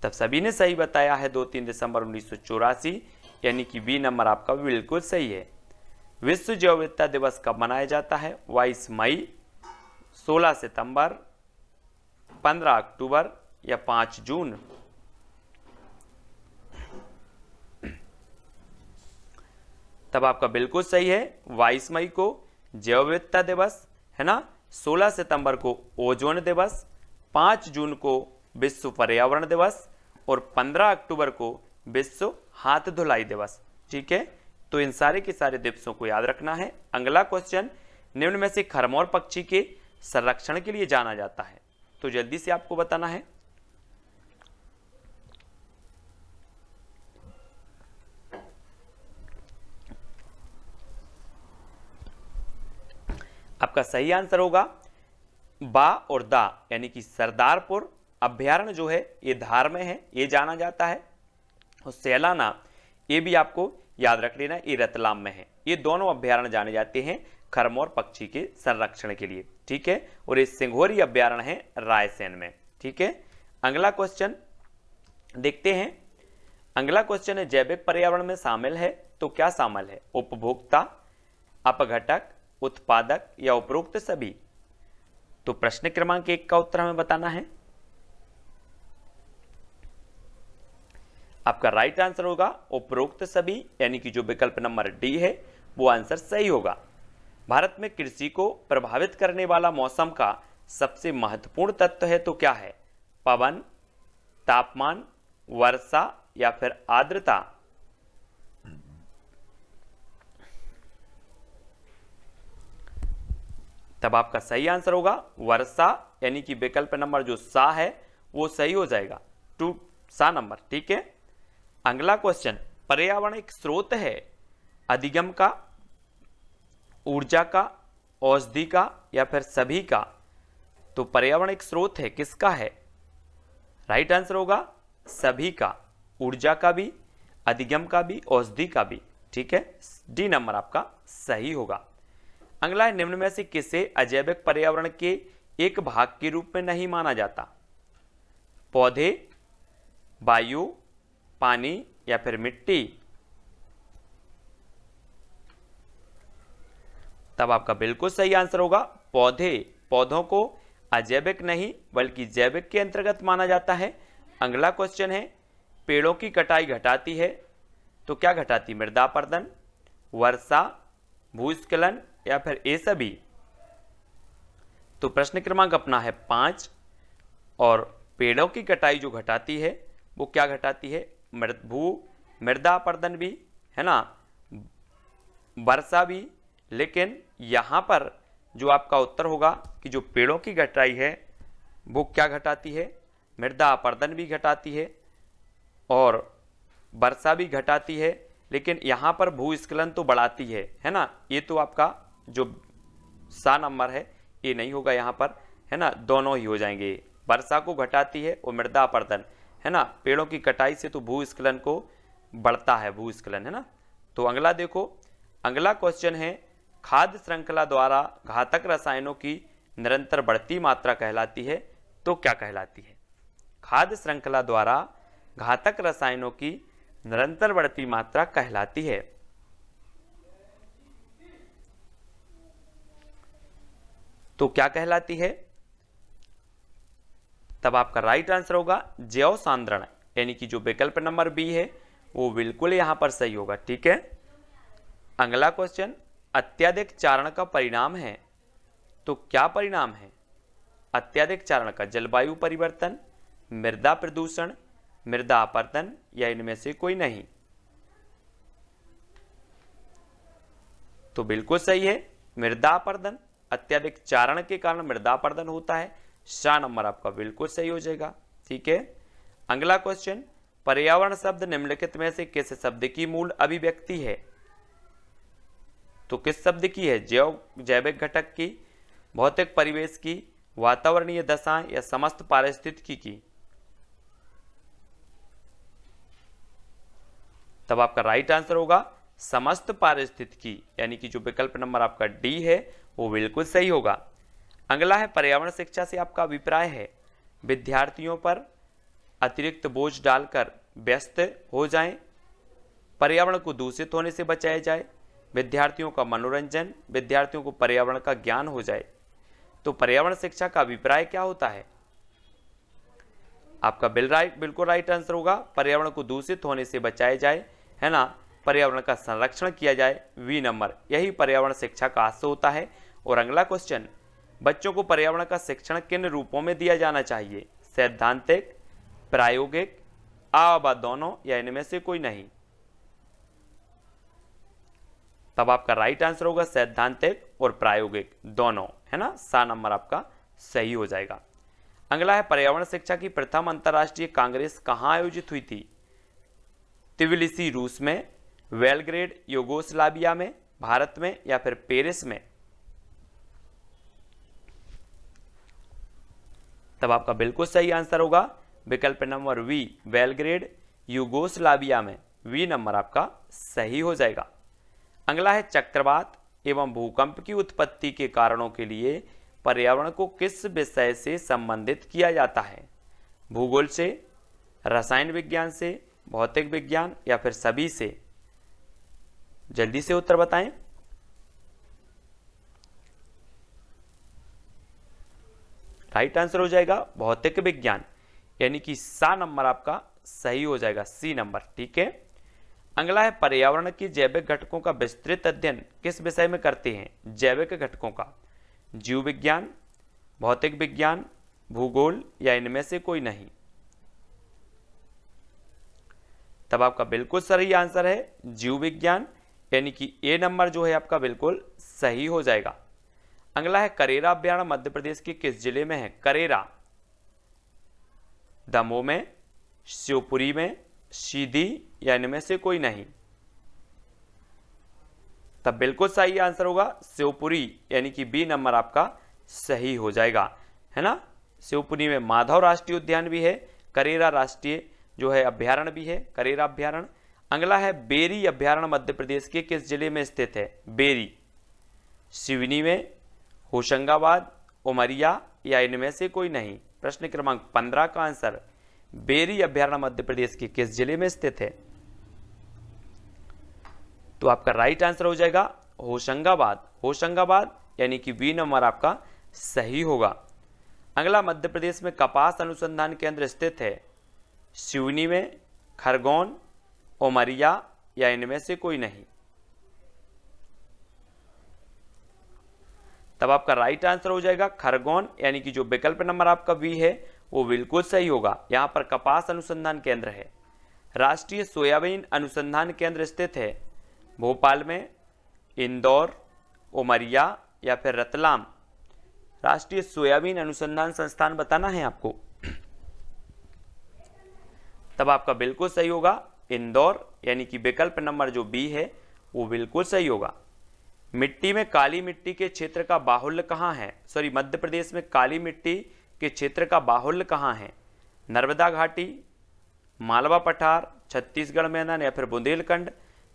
तब सभी ने सही बताया है 2-3 दिसंबर 1984, यानी कि बी नंबर आपका बिल्कुल सही है। विश्व जैव विविधता दिवस कब मनाया जाता है? 22 मई, 16 सितंबर, 15 अक्टूबर या 5 जून? तब आपका बिल्कुल सही है 22 मई को जैव विविधता दिवस, है ना। 16 सितंबर को ओजोन दिवस, 5 जून को विश्व पर्यावरण दिवस और 15 अक्टूबर को विश्व हाथ धुलाई दिवस। ठीक है, तो इन सारे के सारे दिवसों को याद रखना है। अगला क्वेश्चन, निम्न में से खरमोर पक्षी के संरक्षण के लिए जाना जाता है, तो जल्दी से आपको बताना है। आपका सही आंसर होगा बा और दा, यानी कि सरदारपुर अभ्यारण्य जो है ये धार में है, ये जाना जाता है। और सैलाना, ये भी आपको याद रख लेना, ये रतलाम में है। ये दोनों अभ्यारण्य जाने जाते हैं खरमोर पक्षी के संरक्षण के लिए। ठीक है, और ये सिंघोरी अभ्यारण्य है रायसेन में। ठीक है, अगला क्वेश्चन देखते हैं। अगला क्वेश्चन है, जैविक पर्यावरण में शामिल है तो क्या शामिल है? उपभोक्ता, अपघटक, उत्पादक या उपरोक्त सभी? तो प्रश्न क्रमांक 1 का उत्तर हमें बताना है। आपका राइट आंसर होगा उपरोक्त सभी, यानी कि जो विकल्प नंबर डी है वो आंसर सही होगा। भारत में कृषि को प्रभावित करने वाला मौसम का सबसे महत्वपूर्ण तत्व है तो क्या है? पवन, तापमान, वर्षा या फिर आर्द्रता? तब आपका सही आंसर होगा वर्षा, यानी कि विकल्प नंबर जो सा है वो सही हो जाएगा, 2 सा नंबर। ठीक है, अगला क्वेश्चन, पर्यावरण एक स्रोत है अधिगम का, ऊर्जा का, औषधि का या फिर सभी का? तो पर्यावरण एक स्रोत है, किसका है? राइट आंसर होगा सभी का, ऊर्जा का भी, अधिगम का भी, औषधि का भी। ठीक है, डी नंबर आपका सही होगा। अगला है, निम्न में से किसे अजैविक पर्यावरण के एक भाग के रूप में नहीं माना जाता? पौधे, वायु, पानी या फिर मिट्टी? तब आपका बिल्कुल सही आंसर होगा पौधे। पौधों को अजैविक नहीं बल्कि जैविक के अंतर्गत माना जाता है। अगला क्वेश्चन है, पेड़ों की कटाई घटाती है तो क्या घटाती? मृदा अपरदन, वर्षा, भूस्खलन या फिर ये सभी? तो प्रश्न क्रमांक अपना है 5, और पेड़ों की कटाई जो घटाती है वो क्या घटाती है? मृदा अपरदन भी, है ना, वर्षा भी। लेकिन यहां पर जो आपका उत्तर होगा कि जो पेड़ों की कटाई है वो क्या घटाती है? मृदा अपरदन भी घटाती है और वर्षा भी घटाती है, लेकिन यहां पर भूस्खलन तो बढ़ाती है ना। ये तो आपका जो सा नंबर है ये नहीं होगा यहाँ पर, है ना, दोनों ही हो जाएंगे। वर्षा को घटाती है और मृदा अपरदन, है ना। पेड़ों की कटाई से तो भूस्खलन को बढ़ता है, भूस्खलन, है ना। तो अगला देखो, अगला क्वेश्चन है, खाद्य श्रृंखला द्वारा घातक रसायनों की निरंतर बढ़ती मात्रा कहलाती है तो क्या कहलाती है? खाद्य श्रृंखला द्वारा घातक रसायनों की निरंतर बढ़ती मात्रा कहलाती है। तो क्या कहलाती है? तब आपका राइट आंसर होगा जैव सांद्रण, यानी कि जो विकल्प नंबर बी है वो बिल्कुल यहां पर सही होगा। ठीक है, अगला क्वेश्चन, अत्यधिक चारण का परिणाम है तो क्या परिणाम है? अत्यधिक चारण का जलवायु परिवर्तन, मृदा प्रदूषण, मृदा अपरदन या इनमें से कोई नहीं? तो बिल्कुल सही है मृदा अपरदन। अत्यधिक चारण के कारण मृदा अपरदन होता है, सा नंबर आपका बिल्कुल सही हो जाएगा। ठीक है, अगला क्वेश्चन, पर्यावरण शब्द निम्नलिखित में से किस शब्द की मूल अभिव्यक्ति है? तो किस शब्द की है? जैविक घटक की, भौतिक परिवेश की, वातावरणीय दशाएं या समस्त पारिस्थितिकी की? तब आपका राइट आंसर होगा समस्त पारिस्थितिकी, यानी कि जो विकल्प नंबर आपका डी है वो बिल्कुल सही होगा। अगला है, पर्यावरण शिक्षा से आपका अभिप्राय है विद्यार्थियों पर अतिरिक्त बोझ डालकर व्यस्त हो जाएं, पर्यावरण को दूषित होने से बचाया जाए, विद्यार्थियों का मनोरंजन, विद्यार्थियों को पर्यावरण का ज्ञान हो जाए। तो पर्यावरण शिक्षा का अभिप्राय क्या होता है? आपका बिल्कुल राइट आंसर होगा पर्यावरण को दूषित होने से बचाया जाए, है ना, पर्यावरण का संरक्षण किया जाए, वी नंबर, यही पर्यावरण शिक्षा का आशय होता है। और अगला क्वेश्चन, बच्चों को पर्यावरण का शिक्षण किन रूपों में दिया जाना चाहिए? सैद्धांतिक, प्रायोगिक, आ दोनों, या इनमें से कोई नहीं? तब आपका राइट आंसर होगा सैद्धांतिक और प्रायोगिक दोनों, है ना, सा नंबर आपका सही हो जाएगा। अगला है पर्यावरण शिक्षा की प्रथम अंतर्राष्ट्रीय कांग्रेस कहां आयोजित हुई थी? त्बिलिसी रूस में, बेलग्रेड यूगोस्लाविया में, भारत में, या फिर पेरिस में? तब आपका बिल्कुल सही आंसर होगा विकल्प नंबर वी, बेलग्रेड यूगोस्लाविया में, वी नंबर आपका सही हो जाएगा। अगला है चक्रवात एवं भूकंप की उत्पत्ति के कारणों के लिए पर्यावरण को किस विषय से संबंधित किया जाता है? भूगोल से, रसायन विज्ञान से, भौतिक विज्ञान, या फिर सभी से? जल्दी से उत्तर बताएं। राइट आंसर हो जाएगा भौतिक विज्ञान, यानी कि सा नंबर आपका सही हो जाएगा, सी नंबर, ठीक है। अगला है पर्यावरण की जैविक घटकों का विस्तृत अध्ययन किस विषय में करते हैं? जैविक घटकों का, जीव विज्ञान, भौतिक विज्ञान, भूगोल, या इनमें से कोई नहीं? तब आपका बिल्कुल सही आंसर है जीव विज्ञान, यानी कि ए नंबर जो है आपका बिल्कुल सही हो जाएगा। अगला है करेरा अभ्यारण्य मध्य प्रदेश के किस जिले में है? करेरा, दमोह में, शिवपुरी में, सीधी, या इनमें से कोई नहीं? तब बिल्कुल सही आंसर होगा शिवपुरी, यानी कि बी नंबर आपका सही हो जाएगा, है ना। शिवपुरी में माधव राष्ट्रीय उद्यान भी है, करेरा राष्ट्रीय जो है अभ्यारण्य भी है, करेरा अभ्यारण्य। अगला है बेरी अभ्यारण्य मध्य प्रदेश के किस जिले में स्थित है? बेरी, सिवनी में, होशंगाबाद, उमरिया, या इनमें से कोई नहीं? प्रश्न क्रमांक 15 का आंसर बेरी अभ्यारण्य मध्य प्रदेश के किस जिले में स्थित है? तो आपका राइट आंसर हो जाएगा होशंगाबाद, होशंगाबाद, यानी कि बी नंबर आपका सही होगा। अगला मध्य प्रदेश में कपास अनुसंधान केंद्र स्थित है? सिवनी में, खरगोन, उमरिया, या इनमें से कोई नहीं? तब आपका राइट आंसर हो जाएगा खरगोन, यानी कि जो विकल्प नंबर आपका बी है वो बिल्कुल सही होगा। यहां पर कपास अनुसंधान केंद्र है। राष्ट्रीय सोयाबीन अनुसंधान केंद्र स्थित है भोपाल में, इंदौर, उमरिया, या फिर रतलाम? राष्ट्रीय सोयाबीन अनुसंधान संस्थान बताना है आपको। तब आपका बिल्कुल सही होगा इंदौर, यानी कि विकल्प नंबर जो बी है वो बिल्कुल सही होगा। मिट्टी में काली मिट्टी के क्षेत्र का बाहुल्य कहाँ है? सॉरी, मध्य प्रदेश में काली मिट्टी के क्षेत्र का बाहुल्य कहाँ है? नर्मदा घाटी, मालवा पठार, छत्तीसगढ़ मैदान, या फिर बुंदेलखंड?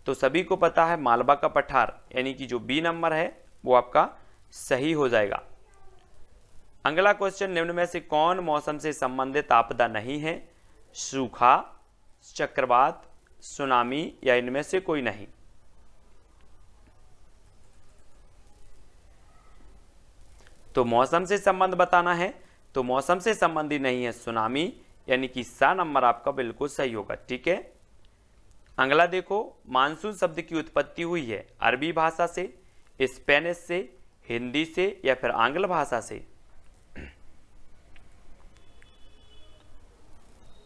तो सभी को पता है मालवा का पठार, यानी कि जो बी नंबर है वो आपका सही हो जाएगा। अगला क्वेश्चन, निम्न में से कौन मौसम से संबंधित आपदा नहीं है? सूखा, चक्रवात, सुनामी, या इनमें से कोई नहीं? तो मौसम से संबंध बताना है, तो मौसम से संबंधी नहीं है सुनामी, यानी कि सा नंबर आपका बिल्कुल सही होगा, ठीक है। अगला देखो, मानसून शब्द की उत्पत्ति हुई है अरबी भाषा से, स्पेनिश से, हिंदी से, या फिर आंग्ल भाषा से?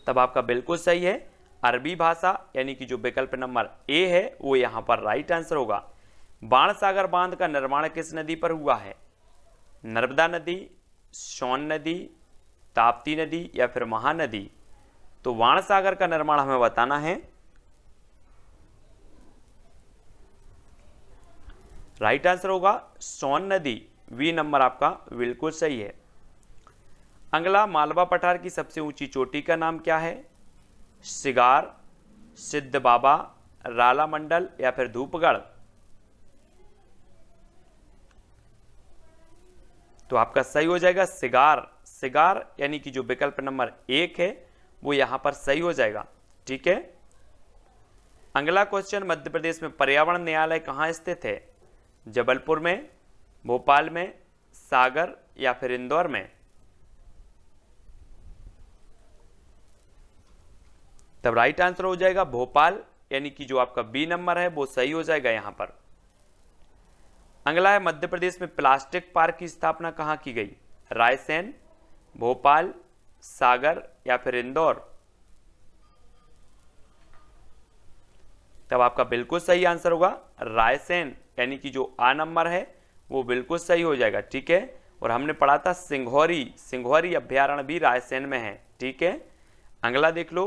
तब आपका बिल्कुल सही है अरबी भाषा, यानी कि जो विकल्प नंबर ए है वो यहां पर राइट आंसर होगा। बाणसागर बांध का निर्माण किस नदी पर हुआ है? नर्मदा नदी, सोन नदी, ताप्ती नदी, या फिर महानदी? तो बाणसागर का निर्माण हमें बताना है। राइट आंसर होगा सोन नदी, वी नंबर आपका बिल्कुल सही है। अगला, मालवा पठार की सबसे ऊंची चोटी का नाम क्या है? सिगार, सिद्ध बाबा, राला मंडल, या फिर धूपगढ़? तो आपका सही हो जाएगा सिगार, सिगार, यानी कि जो विकल्प नंबर 1 है वो यहाँ पर सही हो जाएगा। ठीक है। अगला क्वेश्चन, मध्य प्रदेश में पर्यावरण न्यायालय कहाँ स्थित है? जबलपुर में, भोपाल में, सागर या फिर इंदौर में? तब राइट आंसर हो जाएगा भोपाल, यानी कि जो आपका बी नंबर है वो सही हो जाएगा यहां पर। अगला है, मध्य प्रदेश में प्लास्टिक पार्क की स्थापना कहां की गई? रायसेन, भोपाल, सागर या फिर इंदौर? तब आपका बिल्कुल सही आंसर होगा रायसेन, यानी कि जो आ नंबर है वो बिल्कुल सही हो जाएगा। ठीक है। और हमने पढ़ा था सिंघौरी अभ्यारण्य भी रायसेन में है। ठीक है। अगला देख लो,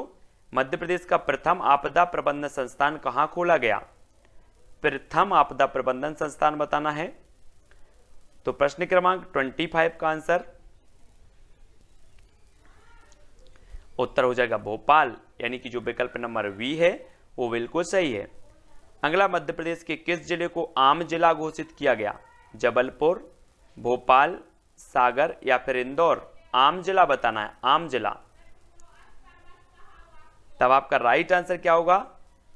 मध्य प्रदेश का प्रथम आपदा प्रबंधन संस्थान कहां खोला गया? प्रथम आपदा प्रबंधन संस्थान बताना है। तो प्रश्न क्रमांक 25 का आंसर उत्तर हो जाएगा भोपाल, यानी कि जो विकल्प नंबर वी है वो बिल्कुल सही है। अगला, मध्य प्रदेश के किस जिले को आम जिला घोषित किया गया? जबलपुर, भोपाल, सागर या फिर इंदौर? आम जिला बताना है, आम जिला। तब आपका राइट आंसर क्या होगा?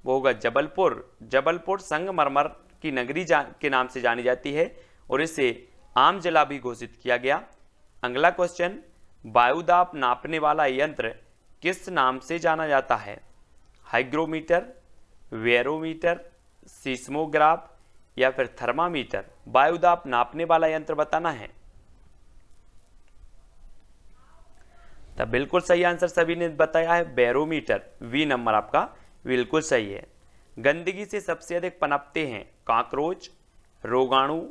वो होगा जबलपुर। जबलपुर संगमरमर की नगरी के नाम से जानी जाती है और इसे आम जिला भी घोषित किया गया। अगला क्वेश्चन, वायुदाब नापने वाला यंत्र किस नाम से जाना जाता है? हाइग्रोमीटर, वेरोमीटर, सीस्मोग्राफ या फिर थर्मामीटर? वायुदाब नापने वाला यंत्र बताना है। तब बिल्कुल सही आंसर सभी ने बताया है बैरोमीटर, वी नंबर आपका बिल्कुल सही है। गंदगी से सबसे अधिक पनपते हैं काकरोच, रोगाणु,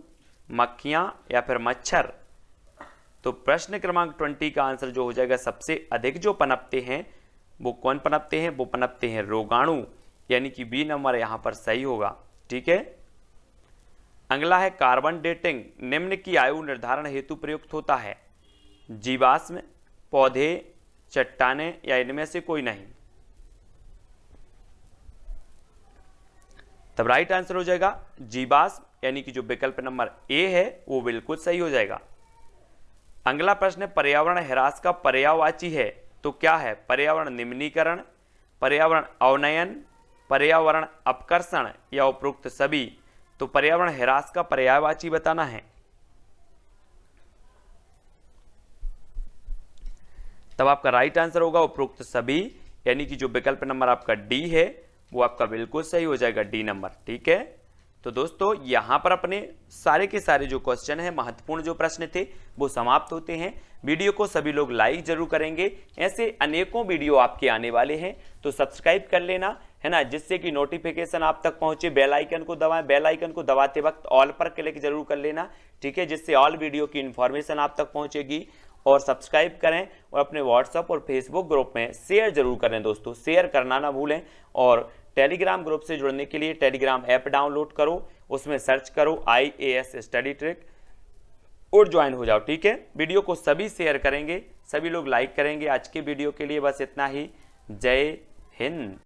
मक्खियां या फिर मच्छर? तो प्रश्न क्रमांक 20 का आंसर जो हो जाएगा, सबसे अधिक जो पनपते हैं वो कौन पनपते हैं? वो पनपते हैं रोगाणु, यानी कि बी नंबर यहां पर सही होगा। ठीक है। अगला है, कार्बन डेटिंग निम्न की आयु निर्धारण हेतु प्रयुक्त होता है? जीवाश्म, पौधे, चट्टाने या इनमें से कोई नहीं? तब राइट आंसर हो जाएगा जीवाश्म, यानी कि जो विकल्प नंबर ए है वो बिल्कुल सही हो जाएगा। अगला प्रश्न, पर्यावरण ह्रास का पर्यायवाची है तो क्या है? पर्यावरण निम्नीकरण, पर्यावरण अवनयन, पर्यावरण अपकर्षण या उपरोक्त सभी? तो पर्यावरण ह्रास का पर्यायवाची बताना है। तब आपका राइट आंसर होगा उपरोक्त सभी, यानी कि जो विकल्प नंबर आपका डी है वो आपका बिल्कुल सही हो जाएगा, डी नंबर। ठीक है। तो दोस्तों यहां पर अपने सारे के सारे जो क्वेश्चन है, महत्वपूर्ण जो प्रश्न थे वो समाप्त होते हैं। वीडियो को सभी लोग लाइक जरूर करेंगे, ऐसे अनेकों वीडियो आपके आने वाले हैं तो सब्सक्राइब कर लेना है ना, जिससे कि नोटिफिकेशन आप तक पहुंचे। बेल आइकन को दबाएं, बेल आइकन को दबाते वक्त ऑल पर क्लिक जरूर कर लेना। ठीक है, जिससे ऑल वीडियो की इंफॉर्मेशन आप तक पहुंचेगी। और सब्सक्राइब करें और अपने व्हाट्सएप और फेसबुक ग्रुप में शेयर जरूर करें दोस्तों, शेयर करना ना भूलें। और टेलीग्राम ग्रुप से जुड़ने के लिए टेलीग्राम ऐप डाउनलोड करो, उसमें सर्च करो IAS स्टडी ट्रिक और ज्वाइन हो जाओ। ठीक है, वीडियो को सभी शेयर करेंगे, सभी लोग लाइक करेंगे। आज के वीडियो के लिए बस इतना ही। जय हिंद।